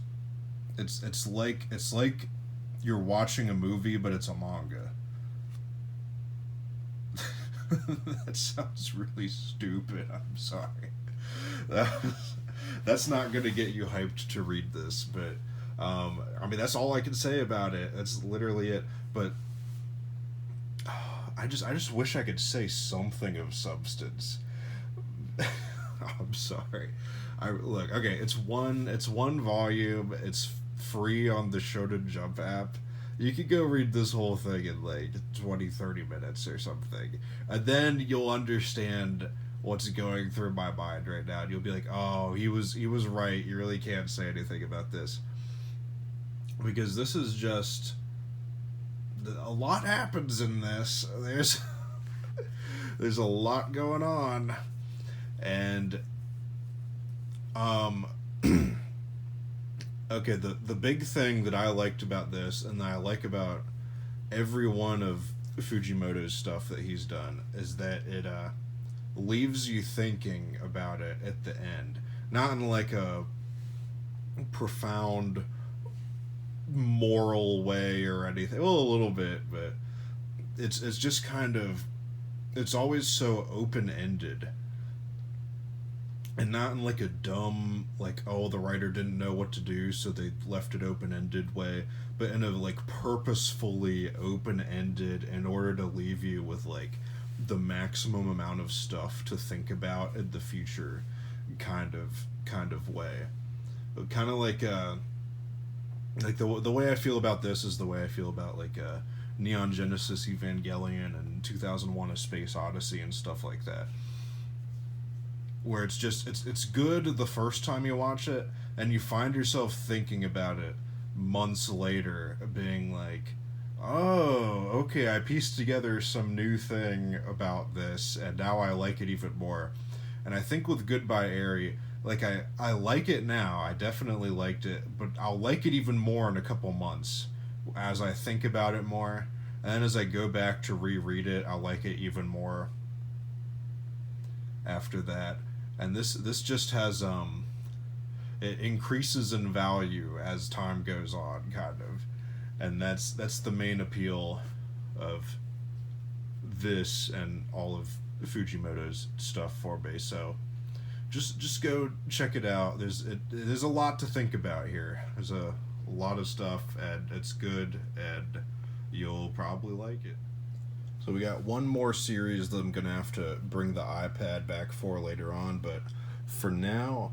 it's like you're watching a movie, but it's a manga. That sounds really stupid. I'm sorry. that's not going to get you hyped to read this, but I mean, that's all I can say about it. That's literally it. But I just wish I could say something of substance. I'm sorry. Look, okay, it's one volume. It's free on the Shonen Jump app. You could go read this whole thing in like 20-30 minutes or something. And then you'll understand what's going through my mind right now. And you'll be like, "Oh, he was right. You really can't say anything about this." Because this is just a lot happens in this. There's a lot going on. And okay, the big thing that I liked about this, and that I like about every one of Fujimoto's stuff that he's done, is that it leaves you thinking about it at the end. Not in like a profound moral way or anything. Well, a little bit, but it's just kind of, it's always so open-ended. And not in like a dumb, like, oh, the writer didn't know what to do, so they left it open-ended way, but in a like purposefully open-ended in order to leave you with like the maximum amount of stuff to think about in the future kind of way. Kind of like the way I feel about this is the way I feel about like Neon Genesis Evangelion and 2001: A Space Odyssey and stuff like that. Where it's just it's good the first time you watch it, and you find yourself thinking about it months later, being like, oh, okay, I pieced together some new thing about this, and now I like it even more. And I think with Goodbye Arie, like I like it now, I definitely liked it, but I'll like it even more in a couple months as I think about it more, and then as I go back to reread it, I'll like it even more after that. And this just has it increases in value as time goes on, kind of. And that's the main appeal of this and all of Fujimoto's stuff for me. So just go check it out. There's a lot to think about here. There's a lot of stuff, and it's good, and you'll probably like it. So we got one more series that I'm going to have to bring the iPad back for later on, but for now,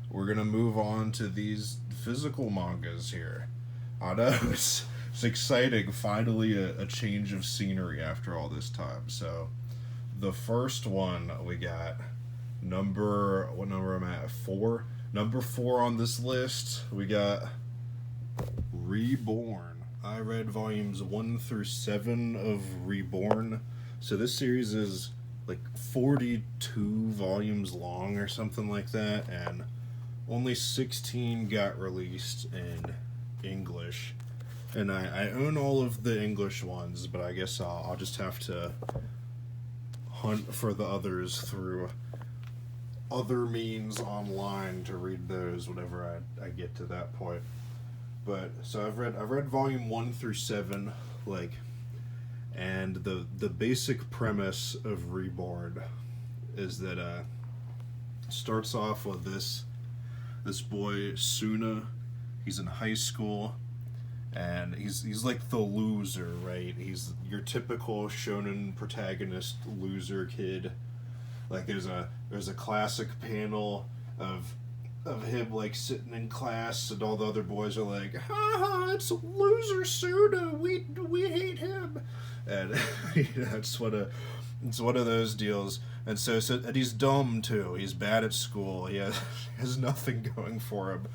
we're going to move on to these physical mangas here. I know, it's exciting, finally a change of scenery after all this time. So, the first one we got, what number am I at? 4? Number 4 on this list, we got Reborn. I read volumes 1 through 7 of Reborn. So this series is like 42 volumes long or something like that, and only 16 got released in English. And I own all of the English ones, but I guess I'll just have to hunt for the others through other means online to read those whenever I get to that point. But so I've read volume 1 through 7, like, and the basic premise of Reborn is that starts off with this boy Suna. He's in high school, and he's like the loser, right? He's your typical shonen protagonist loser kid. Like there's a classic panel of him like sitting in class, and all the other boys are like, "Ha ha! It's loser Suna. We hate him," and it's one of those deals. And so and he's dumb too. He's bad at school. He has nothing going for him.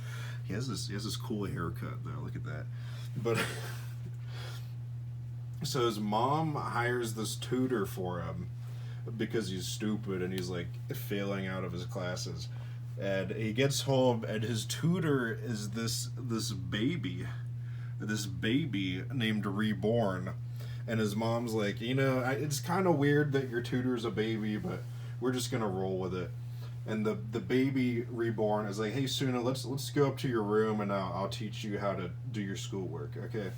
He has this cool haircut though. Look at that. But so his mom hires this tutor for him because he's stupid and he's like failing out of his classes. And he gets home, and his tutor is this baby named Reborn. And his mom's like, it's kind of weird that your tutor's a baby, but we're just gonna roll with it. And the baby Reborn is like, hey Suna, let's go up to your room, and I'll teach you how to do your schoolwork, okay?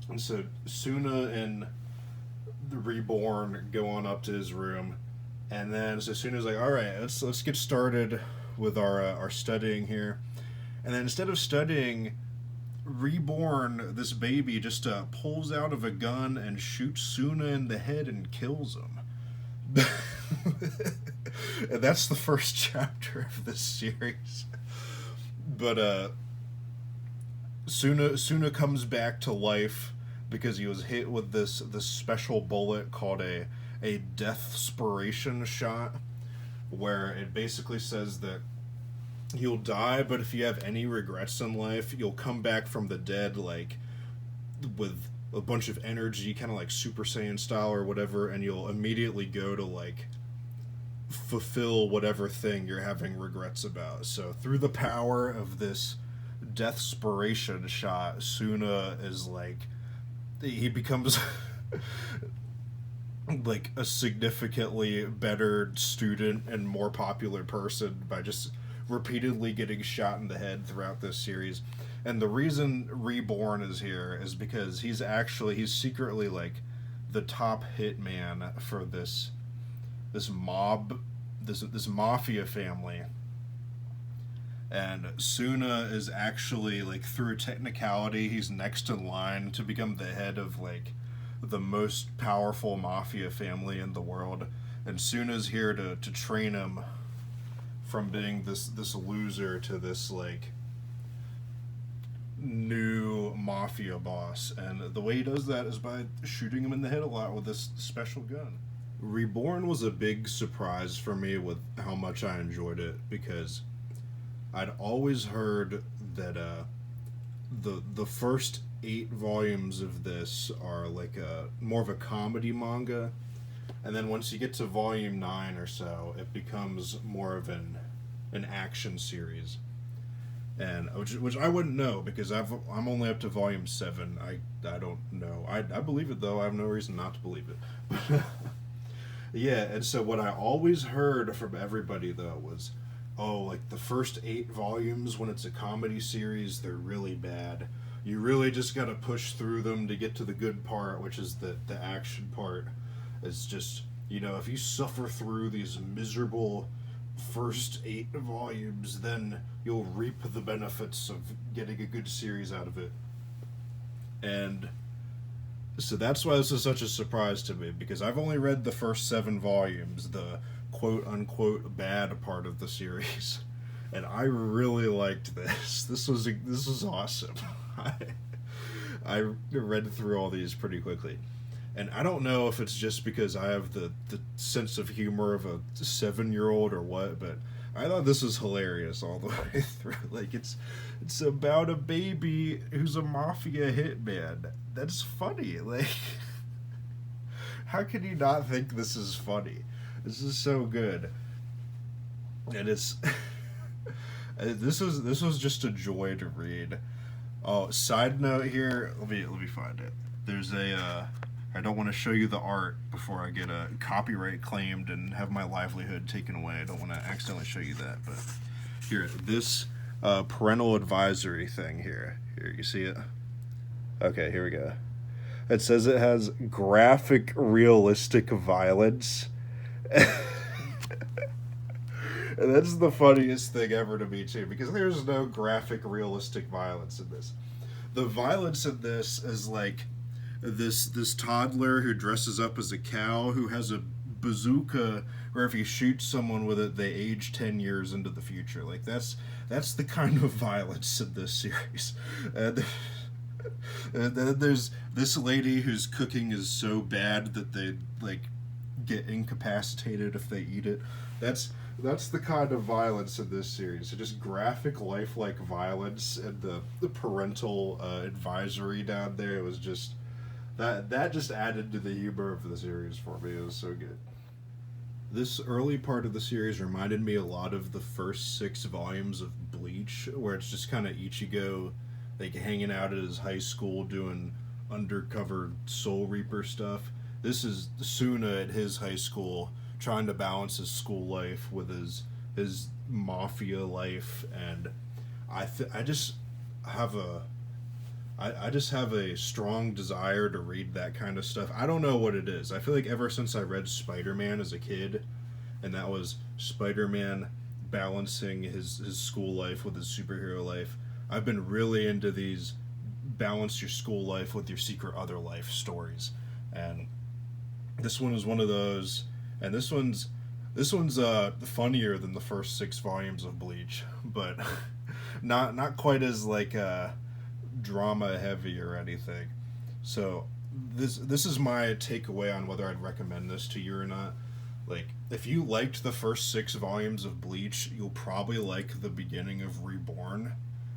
And so Suna and the Reborn go on up to his room, and then so Suna's like, all right, let's get started with our studying here, and then instead of studying, Reborn, this baby, just pulls out of a gun and shoots Suna in the head and kills him. And that's the first chapter of this series. But Suna comes back to life because he was hit with this special bullet called a deathspiration shot, where it basically says that you'll die, but if you have any regrets in life, you'll come back from the dead, like, with a bunch of energy, kind of like Super Saiyan style or whatever, and you'll immediately go to, like, fulfill whatever thing you're having regrets about. So through the power of this deathspiration shot, Suna is, like, he becomes like a significantly better student and more popular person by just repeatedly getting shot in the head throughout this series. And the reason Reborn is here is because he's secretly, like, the top hitman for this mafia family. And Suna is actually, like, through technicality, he's next in line to become the head of, like, the most powerful mafia family in the world. And Suna's here to train him from being this loser to this, like, new mafia boss. And the way he does that is by shooting him in the head a lot with this special gun. Reborn was a big surprise for me with how much I enjoyed it, because I'd always heard that the first 8 volumes of this are like more of a comedy manga, and then once you get to volume 9 or so, it becomes more of an action series. And which I wouldn't know, because I'm only up to volume 7. I don't know. I believe it, though. I have no reason not to believe it. Yeah, and so what I always heard from everybody, though, was, oh, like, the first 8 volumes, when it's a comedy series, they're really bad. You really just gotta push through them to get to the good part, which is the action part. It's just, if you suffer through these miserable first 8 volumes, then you'll reap the benefits of getting a good series out of it. And so that's why this is such a surprise to me, because I've only read the first 7 volumes, the quote-unquote bad part of the series, and I really liked this. This was awesome. I read through all these pretty quickly. And I don't know if it's just because I have the sense of humor of a 7-year-old or what, but I thought this was hilarious all the way through. Like, it's about a baby who's a mafia hitman. That's funny. Like, how can you not think this is funny? This is so good. And it's this was just a joy to read. Oh, side note here, let me find it. There's I don't want to show you the art before I get a copyright claimed and have my livelihood taken away. I don't want to accidentally show you that, but here, this parental advisory thing here. Here, you see it? Okay, here we go. It says it has graphic, realistic violence. And that's the funniest thing ever to me, too, because there's no graphic, realistic violence in this. The violence in this is like this toddler who dresses up as a cow who has a bazooka where if he shoots someone with it, they age 10 years into the future. Like, that's the kind of violence in this series. And then there's this lady whose cooking is so bad that they, like, get incapacitated if they eat it. That's the kind of violence in this series. So just graphic, lifelike violence, and the parental advisory down there. It was just that just added to the humor of the series for me. It was so good. This early part of the series reminded me a lot of the first 6 volumes of Bleach, where it's just kind of Ichigo, like, hanging out at his high school doing undercover Soul Reaper stuff. This is Suna at his high school, trying to balance his school life with his mafia life, and I just have a strong desire to read that kind of stuff. I don't know what it is. I feel like ever since I read Spider-Man as a kid, and that was Spider-Man balancing his school life with his superhero life. I've been really into these balance your school life with your secret other life stories, and this one is one of those. And this one's funnier than the first 6 volumes of Bleach, but not quite as like drama heavy or anything. So this is my takeaway on whether I'd recommend this to you or not. Like, if you liked the first 6 volumes of Bleach, you'll probably like the beginning of Reborn.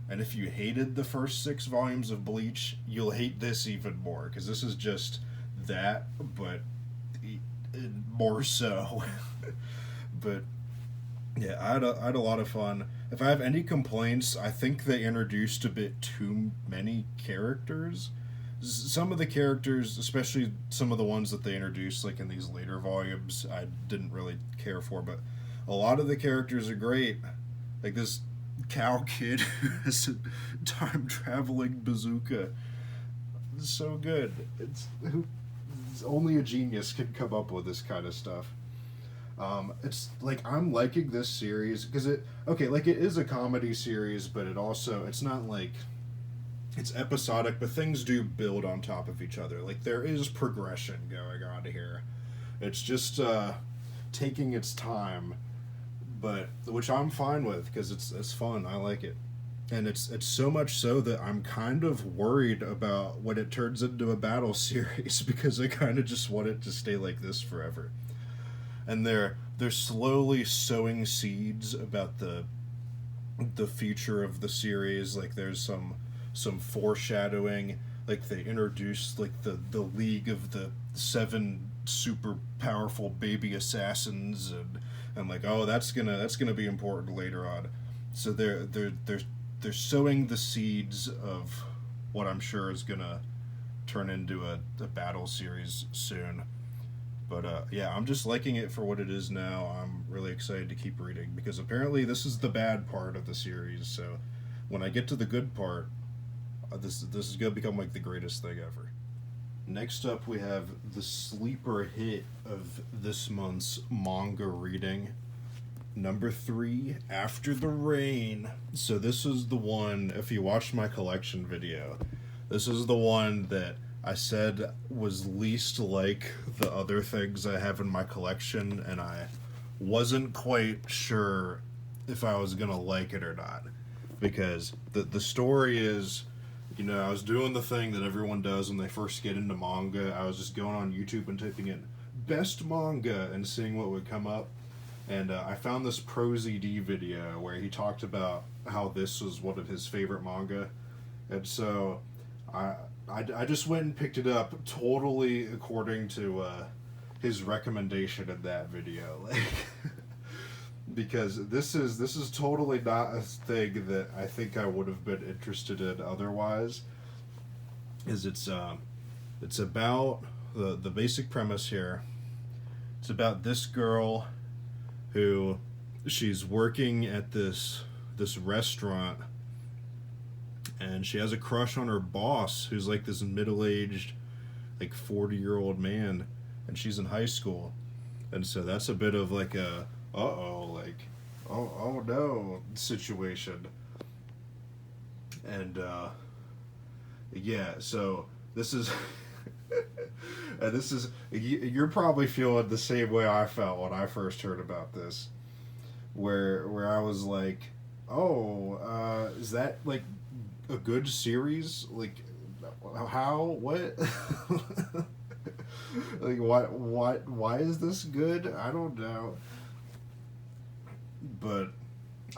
And if you hated the first 6 volumes of Bleach, you'll hate this even more, because this is just that, but more so. But yeah, I had a lot of fun. If I have any complaints, I think they introduced a bit too many characters. Some of the characters, especially some of the ones that they introduced like in these later volumes, I didn't really care for, but a lot of the characters are great. Like this cow kid who has a time traveling bazooka. It's so good. It's only a genius can come up with this kind of stuff. It's like I'm liking this series because it is a comedy series, but it's not like it's episodic, but things do build on top of each other. Like there is progression going on here. It's just taking its time, but which I'm fine with because it's fun. I like it. And it's so much so that I'm kind of worried about when it turns into a battle series because I kind of just want it to stay like this forever. And they're slowly sowing seeds about the future of the series. Like there's some foreshadowing. Like they introduced like the League of the 7 super powerful baby assassins, and like, oh, that's gonna be important later on. So they're sowing the seeds of what I'm sure is gonna turn into a battle series soon. But yeah, I'm just liking it for what it is now. I'm really excited to keep reading because apparently this is the bad part of the series. So when I get to the good part, this is gonna become like the greatest thing ever. Next up, we have the sleeper hit of this month's manga reading. Number 3, After the Rain. So this is the one, if you watched my collection video, this is the one that I said was least like the other things I have in my collection, and I wasn't quite sure if I was gonna like it or not. Because the story is, I was doing the thing that everyone does when they first get into manga. I was just going on YouTube and typing in best manga and seeing what would come up. And I found this ProZD video where he talked about how this was one of his favorite manga. And so I just went and picked it up totally according to his recommendation in that video. Like, because this is totally not a thing that I think I would have been interested in otherwise. It's about the basic premise here. It's about this girl who she's working at this restaurant, and she has a crush on her boss, who's like this middle-aged, like 40-year-old man, and she's in high school. And so that's a bit of like a oh no situation. And yeah, so this is and this is, you're probably feeling the same way I felt when I first heard about this, where I was like, oh, is that like a good series? Like, how, what? Like, why is this good? I don't know. But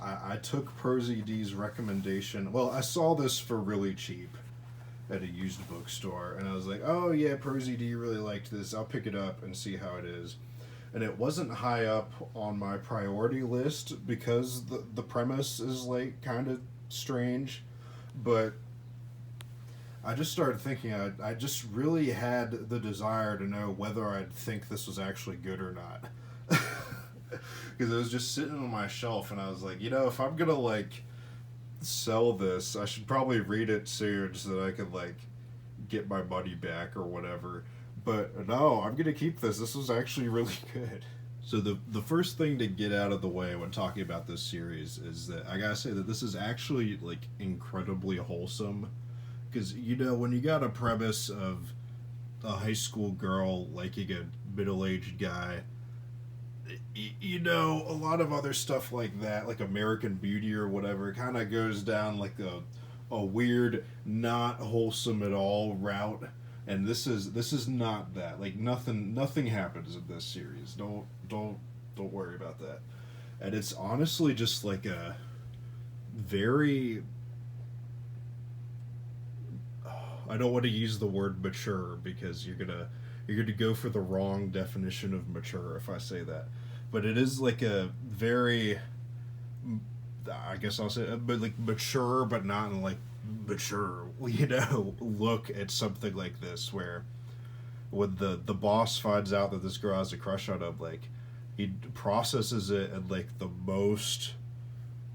I took ProZD's recommendation. Well, I saw this for really cheap at a used bookstore, and I was like, oh yeah, ProZD really liked this. I'll pick it up and see how it is. And it wasn't high up on my priority list because the premise is like kind of strange, but I just started thinking, I just really had the desire to know whether I'd think this was actually good or not. Because it was just sitting on my shelf, and I was like, if I'm gonna like sell this, I should probably read it soon so that I could like get my money back or whatever. But no, I'm gonna keep this. This was actually really good. So the first thing to get out of the way when talking about this series is that I gotta say that this is actually like incredibly wholesome, because you know when you got a premise of a high school girl liking a middle aged guy, you know a lot of other stuff like that, like American Beauty or whatever, kind of goes down like a weird, not wholesome at all route. And this is not that. Like nothing happens in this series. Don't worry about that. And it's honestly just like a very, I don't want to use the word mature because you're gonna go for the wrong definition of mature if I say that. But it is like a very, I guess I'll say, but like mature, but not in like mature, look at something like this where when the boss finds out that this girl has a crush on him, like he processes it in like the most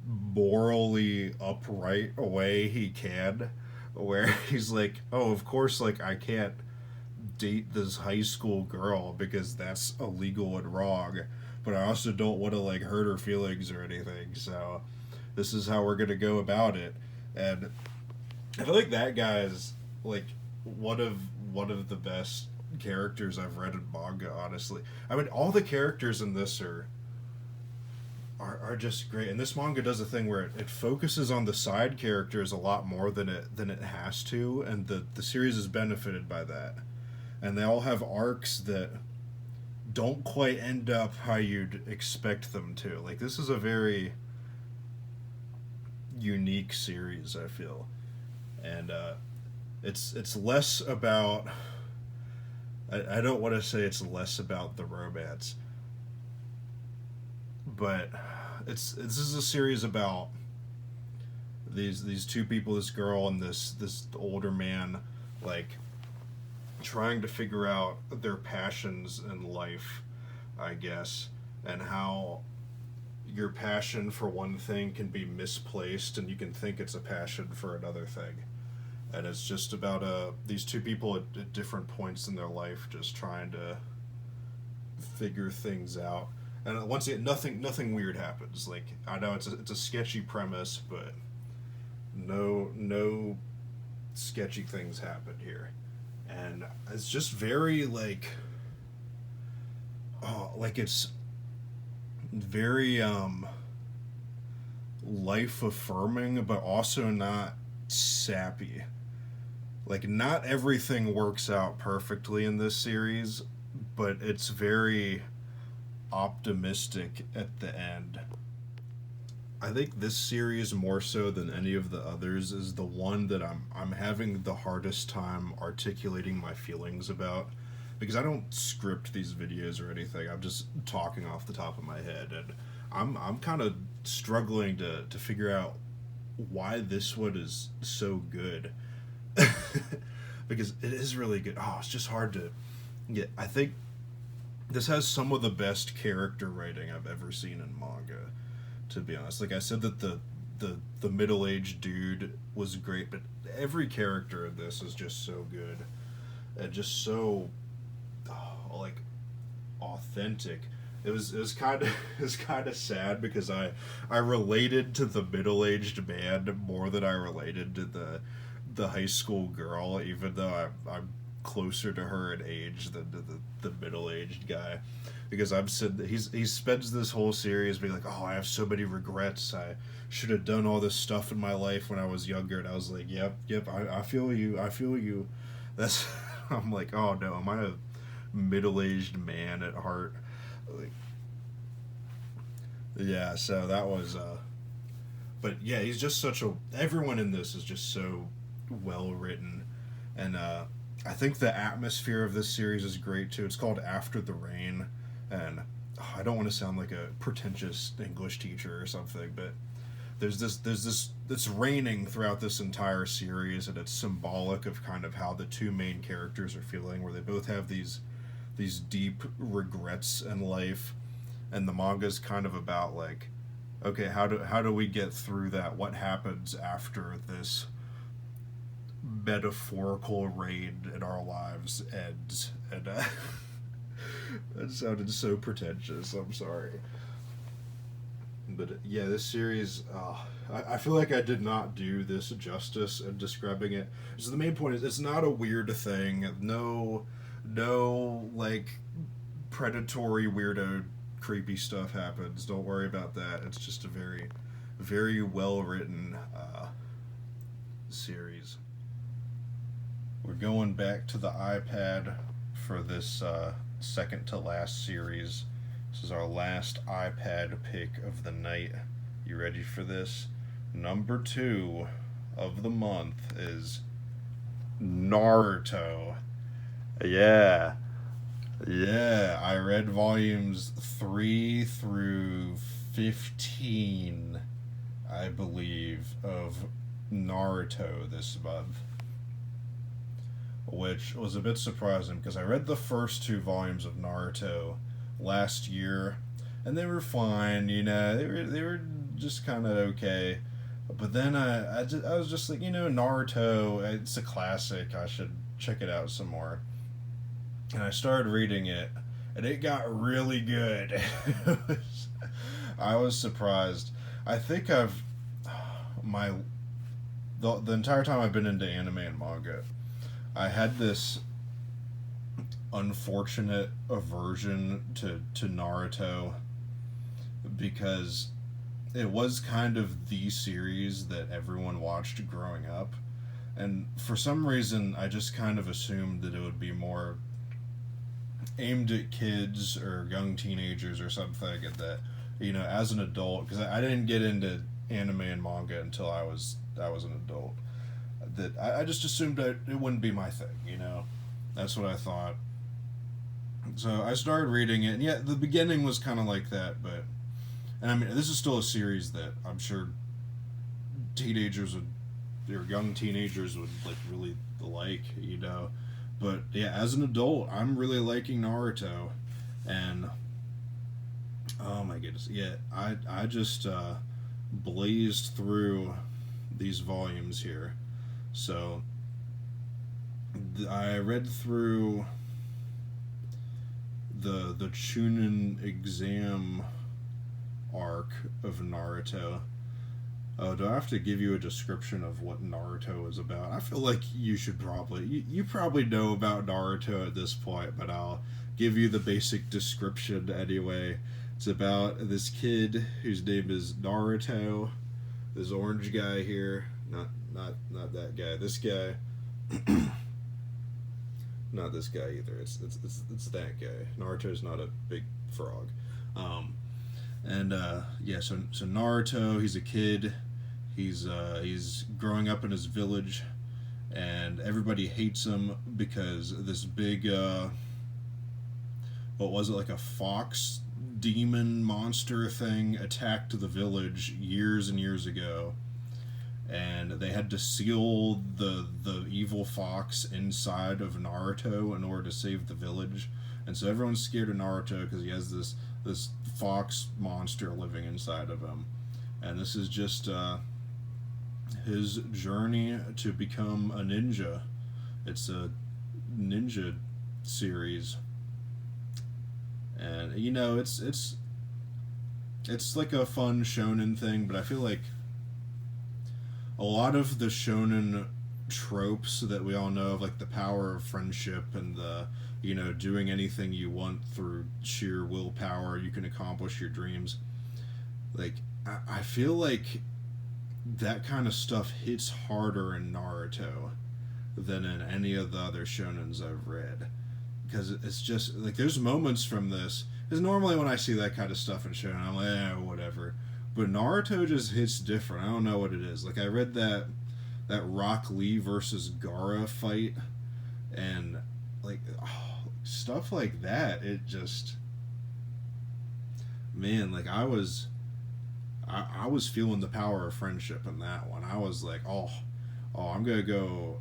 morally upright way he can, where he's like, oh, of course, like I can't date this high school girl because that's illegal and wrong, but I also don't want to like hurt her feelings or anything, so this is how we're gonna go about it. And I feel like that guy is like one of the best characters I've read in manga. Honestly, I mean, all the characters in this are just great. And this manga does a thing where it focuses on the side characters a lot more than it has to, and the series is benefited by that. And they all have arcs that don't quite end up how you'd expect them to. Like this is a very unique series, I feel. And it's less about, I don't want to say it's less about the romance, but this is a series about these two people, this girl and this older man, like trying to figure out their passions in life, I guess, and how your passion for one thing can be misplaced and you can think it's a passion for another thing. And it's just about these two people at different points in their life just trying to figure things out. And once again, nothing weird happens. Like I know it's a sketchy premise, but no sketchy things happen here. And it's just very like, oh, like it's very life affirming, but also not sappy. Like not everything works out perfectly in this series, but it's very optimistic at the end. I think this series more so than any of the others is the one that I'm having the hardest time articulating my feelings about, because I don't script these videos or anything. I'm just talking off the top of my head, and I'm kind of struggling to figure out why this one is so good. Because it is really good. Oh, it's just hard to get. I think this has some of the best character writing I've ever seen in manga, to be honest. Like I said that the middle-aged dude was great, but every character in this is just so good and just so like authentic. It was kind of it was kind of sad because I related to the middle-aged man more than I related to the high school girl, even though I'm closer to her in age than to the middle-aged guy, because I'm sitting, he spends this whole series being like, oh, I have so many regrets, I should have done all this stuff in my life when I was younger. And I was like, yep, I feel you. That's I'm like, oh no, am I a middle-aged man at heart? Like, yeah, so that was but yeah, he's just such a, everyone in this is just so well written. And I think the atmosphere of this series is great too. It's called After the Rain, and I don't want to sound like a pretentious English teacher or something, but it's raining throughout this entire series, and it's symbolic of kind of how the two main characters are feeling, where they both have these deep regrets in life, and the manga's kind of about like, okay, how do we get through that? What happens after this metaphorical rain in our lives ends? And That sounded so pretentious. I'm sorry. But yeah, this series, I feel like I did not do this justice in describing it. So the main point is, it's not a weird thing. No, like, predatory, weirdo, creepy stuff happens. Don't worry about that. It's just a very, very well written series. We're going back to the iPad for this second to last series. This is our last iPad pick of the night. You ready for this? Number 2 of the month is Naruto. Yeah. Yeah, I read volumes 3 through 15, I believe, of Naruto this month. Which was a bit surprising because I read the first 2 volumes of Naruto last year, and they were fine. They were just kind of okay. But then I was just like, Naruto, it's a classic. I should check it out some more. And I started reading it, and it got really good. I was surprised. I think the entire time I've been into anime and manga, I had this unfortunate aversion to Naruto because it was kind of the series that everyone watched growing up, and for some reason I just kind of assumed that it would be more aimed at kids or young teenagers or something, and that as an adult, because I didn't get into anime and manga until I was an adult, that I just assumed that it wouldn't be my thing. That's what I thought. So I started reading it, and yeah, the beginning was kind of like that, and I mean, this is still a series that I'm sure young teenagers would really like, but yeah, as an adult, I'm really liking Naruto, and oh my goodness, yeah, I just blazed through these volumes here. So I read through the Chunin exam arc of Naruto. Oh, do I have to give you a description of what Naruto is about? I feel like you probably know about Naruto at this point, but I'll give you the basic description anyway. It's about this kid whose name is Naruto, this orange guy here, not that guy, this guy. Not this guy either. It's that guy. Naruto's not a big frog. So Naruto, he's a kid. He's growing up in his village, and everybody hates him because this big what was it, like a fox demon monster thing attacked the village years and years ago, and they had to seal the evil fox inside of Naruto in order to save the village. And so everyone's scared of Naruto because he has this fox monster living inside of him. And this is just his journey to become a ninja. It's a ninja series. And it's like a fun shonen thing, but I feel like a lot of the shonen tropes that we all know of, like the power of friendship and the doing anything you want through sheer willpower, you can accomplish your dreams. Like, I feel like that kind of stuff hits harder in Naruto than in any of the other shonens I've read. Because it's just, like, there's moments from this, because normally when I see that kind of stuff in shonen, I'm like, whatever. But Naruto just hits different. I don't know what it is. Like, I read that Rock Lee versus Gaara fight, and, like, stuff like that, it just, man, like, I was feeling the power of friendship in that one. I was like, I'm gonna go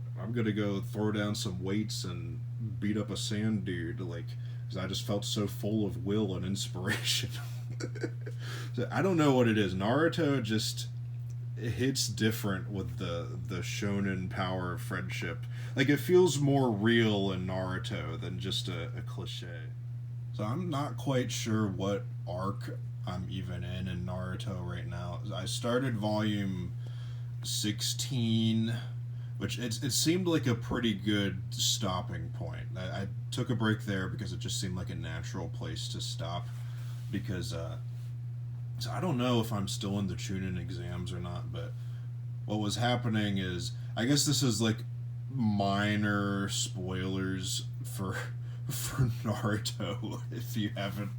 throw down some weights and beat up a sand dude, like, because I just felt so full of will and inspiration. So I don't know what it is. Naruto just, it hits different with the shonen power of friendship. Like, it feels more real in Naruto than just a cliche. So I'm not quite sure what arc I'm even in Naruto right now. I started volume 16, which it seemed like a pretty good stopping point. I took a break there because it just seemed like a natural place to stop. Because so I don't know if I'm still in the Chunin exams or not, but what was happening is, I guess this is like minor spoilers for Naruto if you haven't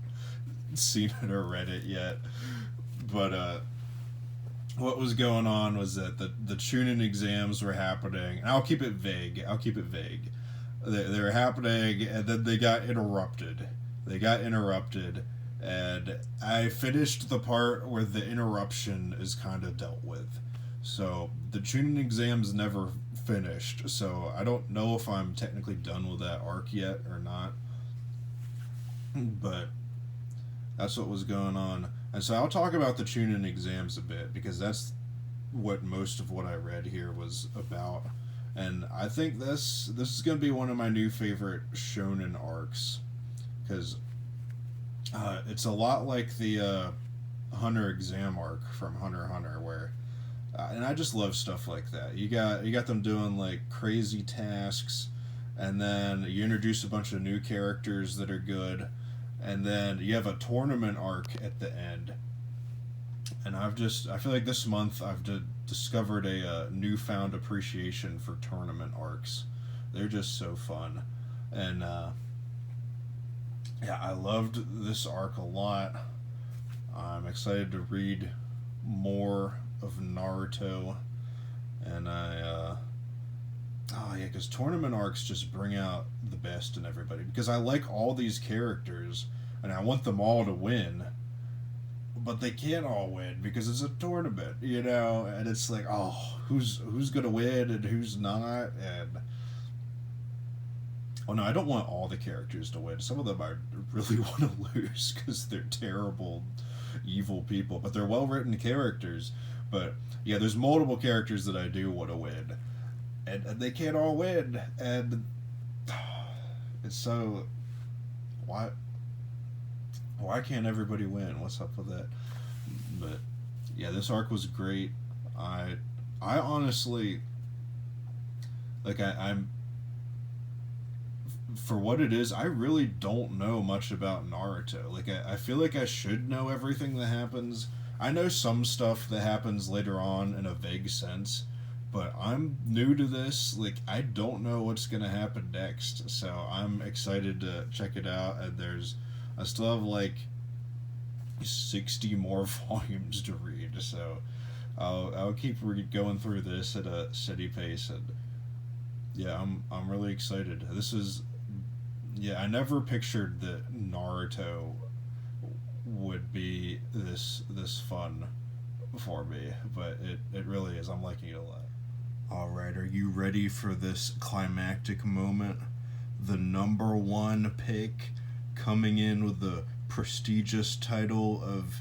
seen it or read it yet. But what was going on was that the Chunin exams were happening, and I'll keep it vague. They were happening, and then they got interrupted. And I finished the part where the interruption is kind of dealt with. So the Chunin exams never finished, so I don't know if I'm technically done with that arc yet or not. But that's what was going on. And so I'll talk about the Chunin exams a bit, because that's what most of what I read here was about. And I think this is going to be one of my new favorite shonen arcs, because it's a lot like the Hunter exam arc from Hunter x Hunter, where and I just love stuff like that. You got them doing like crazy tasks, and then you introduce a bunch of new characters that are good, and then you have a tournament arc at the end. And I feel like this month I've discovered a newfound appreciation for tournament arcs. They're just so fun. And yeah, I loved this arc a lot. I'm excited to read more of Naruto. And oh yeah, because tournament arcs just bring out the best in everybody. Because I like all these characters, and I want them all to win. But they can't all win because it's a tournament, and it's like, oh, who's gonna win and who's not, and oh no, I don't want all the characters to win. Some of them I really want to lose because they're terrible, evil people, but they're well written characters. But yeah, there's multiple characters that I do want to win, and they can't all win, and it's so why can't everybody win? What's up with that? But yeah, this arc was great. I honestly, like, I'm for what it is, I really don't know much about Naruto. Like, I feel like I should know everything that happens. I know some stuff that happens later on in a vague sense, but I'm new to this. Like, I don't know what's gonna happen next, so I'm excited to check it out. And I still have like 60 more volumes to read, so I'll keep going through this at a steady pace. And yeah, I'm really excited. I never pictured that Naruto would be this fun for me, but it really is. I'm liking it a lot. Alright, are you ready for this climactic moment? The number one pick, coming in with the prestigious title of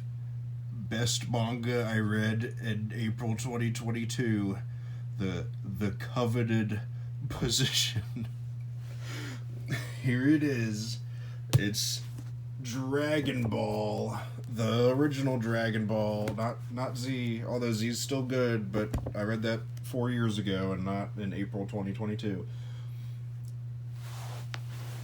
Best Manga I Read in April 2022, the coveted position. Here it is. It's Dragon Ball, the original Dragon Ball, not Z, although Z's still good, but I read that 4 years ago and not in April 2022.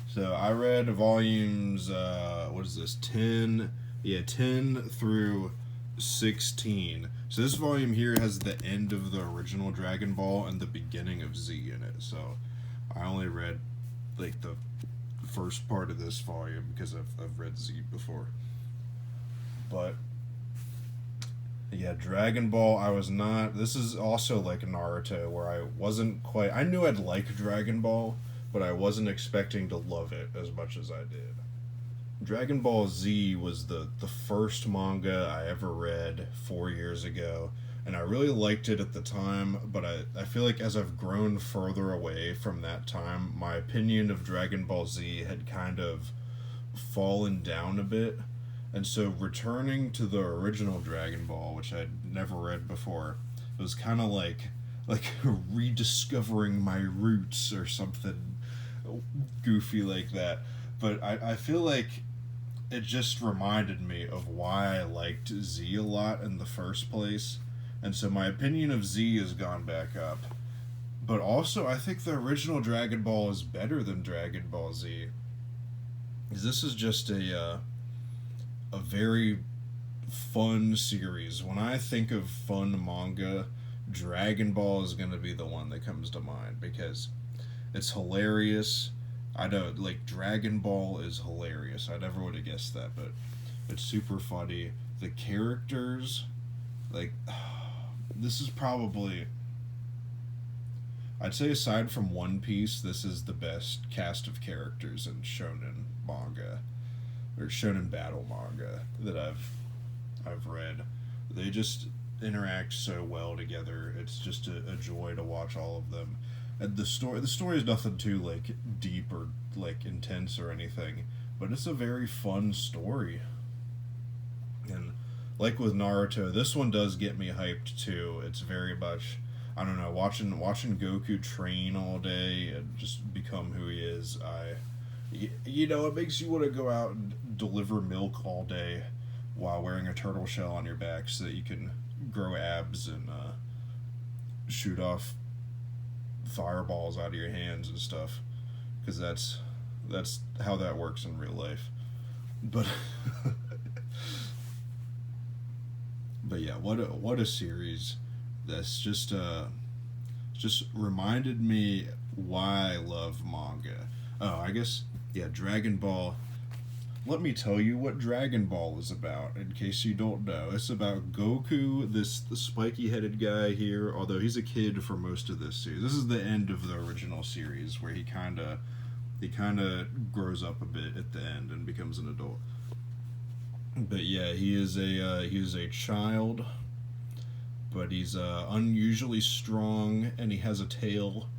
So I read volumes, 10? Yeah, 10 through 16. So this volume here has the end of the original Dragon Ball and the beginning of Z in it. So I only read like the first part of this volume because I've read Z before. But yeah, Dragon Ball, this is also like Naruto, where I knew I'd like Dragon Ball, but I wasn't expecting to love it as much as I did. Dragon Ball Z was the first manga I ever read 4 years ago, and I really liked it at the time, but I feel like as I've grown further away from that time, my opinion of Dragon Ball Z had kind of fallen down a bit, and so returning to the original Dragon Ball, which I'd never read before, it was kind of like rediscovering my roots or something goofy like that. But I feel like it just reminded me of why I liked Z a lot in the first place. And so my opinion of Z has gone back up. But also, I think the original Dragon Ball is better than Dragon Ball Z. This is just a very fun series. When I think of fun manga, Dragon Ball is going to be the one that comes to mind because it's hilarious. I know, like, Dragon Ball is hilarious. I never would have guessed that, but it's super funny. The characters, like, this is probably, I'd say aside from One Piece, this is the best cast of characters in shonen manga, or shonen battle manga that I've read. They just interact so well together. It's just a joy to watch all of them. And the story is nothing too like deep or like intense or anything, but it's a very fun story. And like with Naruto, this one does get me hyped too. It's very much, I don't know, watching Goku train all day and just become who he is. You know, it makes you want to go out and deliver milk all day while wearing a turtle shell on your back so that you can grow abs and shoot off fireballs out of your hands and stuff, because that's how that works in real life. But but yeah, what a series. That's just reminded me why I love manga. Oh, I guess, yeah, Dragon Ball. Let me tell you what Dragon Ball is about, in case you don't know. It's about Goku, the spiky-headed guy here, although he's a kid for most of this series. This is the end of the original series, where he kind of grows up a bit at the end and becomes an adult. But yeah, he is a child, but he's unusually strong, and he has a tail,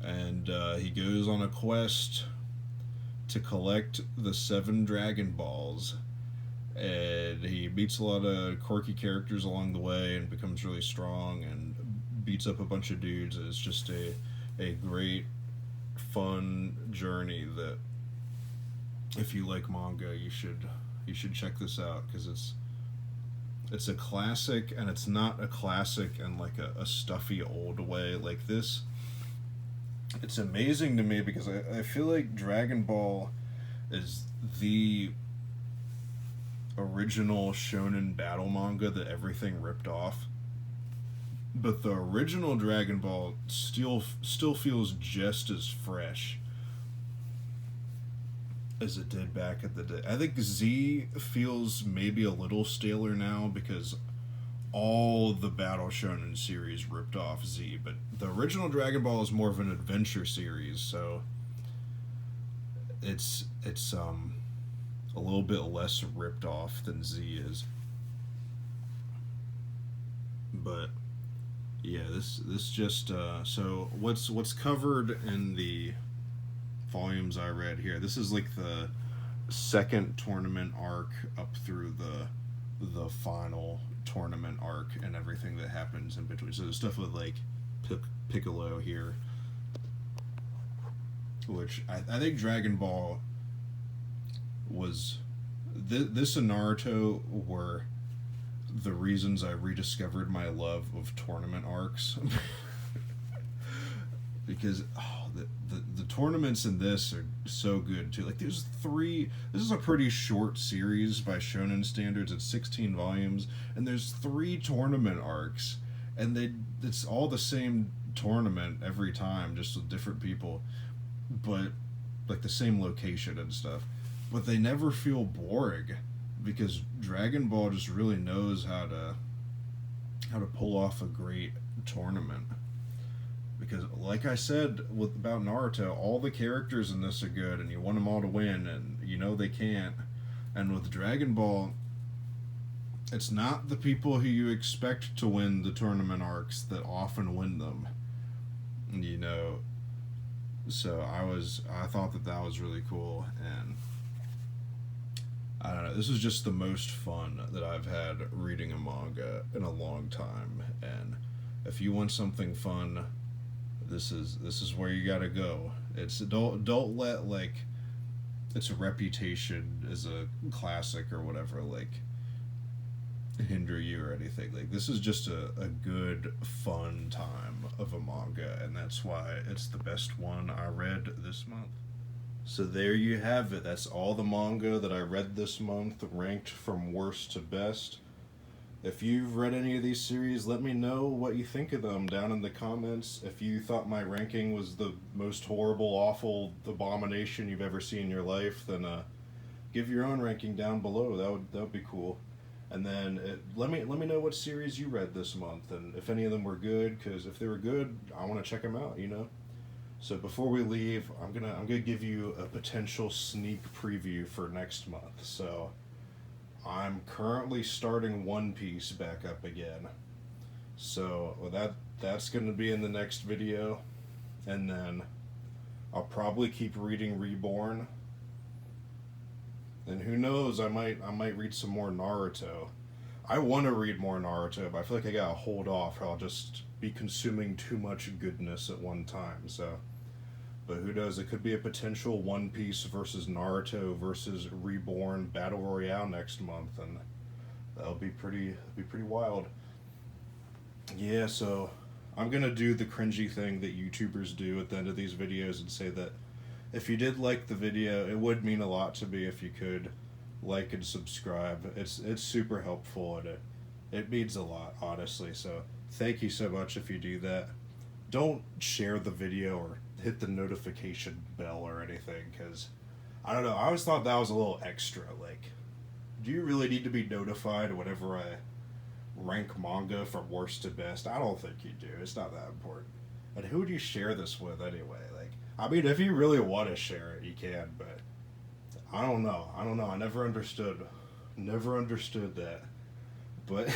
and he goes on a quest to collect the 7 Dragon Balls, and he meets a lot of quirky characters along the way and becomes really strong and beats up a bunch of dudes. It's just a great fun journey that, if you like manga, you should check this out, because it's a classic, and it's not a classic in like a stuffy old way like this. It's amazing to me because I feel like Dragon Ball is the original shonen battle manga that everything ripped off. But the original Dragon Ball still feels just as fresh as it did back in the day. I think Z feels maybe a little staler now because all the Battle Shonen series ripped off Z, but the original Dragon Ball is more of an adventure series, so it's a little bit less ripped off than Z is. But yeah, this just so what's covered in the volumes I read here. This is like the second tournament arc up through the final tournament arc and everything that happens in between. So the stuff with like Piccolo here, which I think Dragon Ball was this and Naruto were the reasons I rediscovered my love of tournament arcs. Because the tournaments in this are so good too. Like this is a pretty short series by shonen standards. It's 16 volumes, and there's 3 tournament arcs, and it's all the same tournament every time, just with different people, but like the same location and stuff. But they never feel boring because Dragon Ball just really knows how to pull off a great tournament. Because, like I said about Naruto, all the characters in this are good, and you want them all to win, and you know they can't. And with Dragon Ball, it's not the people who you expect to win the tournament arcs that often win them. You know, so I thought that was really cool, and I don't know, this is just the most fun that I've had reading a manga in a long time. And if you want something fun, this is where you gotta go. It's don't let like its reputation as a classic or whatever like hinder you or anything. Like this is just a good fun time of a manga, and that's why it's the best one I read this month. So there you have it. That's all the manga that I read this month, ranked from worst to best. If you've read any of these series, let me know what you think of them down in the comments. If you thought my ranking was the most horrible, awful abomination you've ever seen in your life, then give your own ranking down below. That would be cool. And then let me know what series you read this month, and if any of them were good. Because if they were good, I want to check them out. You know. So before we leave, I'm gonna give you a potential sneak preview for next month. So I'm currently starting One Piece back up again. So that's gonna be in the next video, and then I'll probably keep reading Reborn. And who knows, I might read some more Naruto. I want to read more Naruto, but I feel like I gotta hold off, or I'll just be consuming too much goodness at one time. So. But who knows? It could be a potential One Piece versus Naruto versus Reborn battle royale next month, and that'll be pretty wild. Yeah, so I'm gonna do the cringy thing that YouTubers do at the end of these videos and say that if you did like the video, it would mean a lot to me if you could like and subscribe. It's super helpful, and it means a lot, honestly. So thank you so much if you do that. Don't share the video or hit the notification bell or anything, because I don't know, I always thought that was a little extra. Like, do you really need to be notified whenever I rank manga from worst to best? I don't think you do. It's not that important. And who do you share this with anyway? Like, I mean, if you really want to share it, you can, but I don't know. I never understood that. But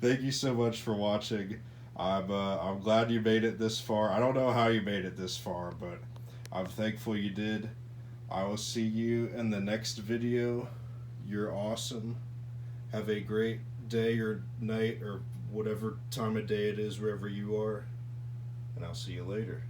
thank you so much for watching. I'm glad you made it this far. I don't know how you made it this far, but I'm thankful you did. I will see you in the next video. You're awesome. Have a great day or night or whatever time of day it is wherever you are. And I'll see you later.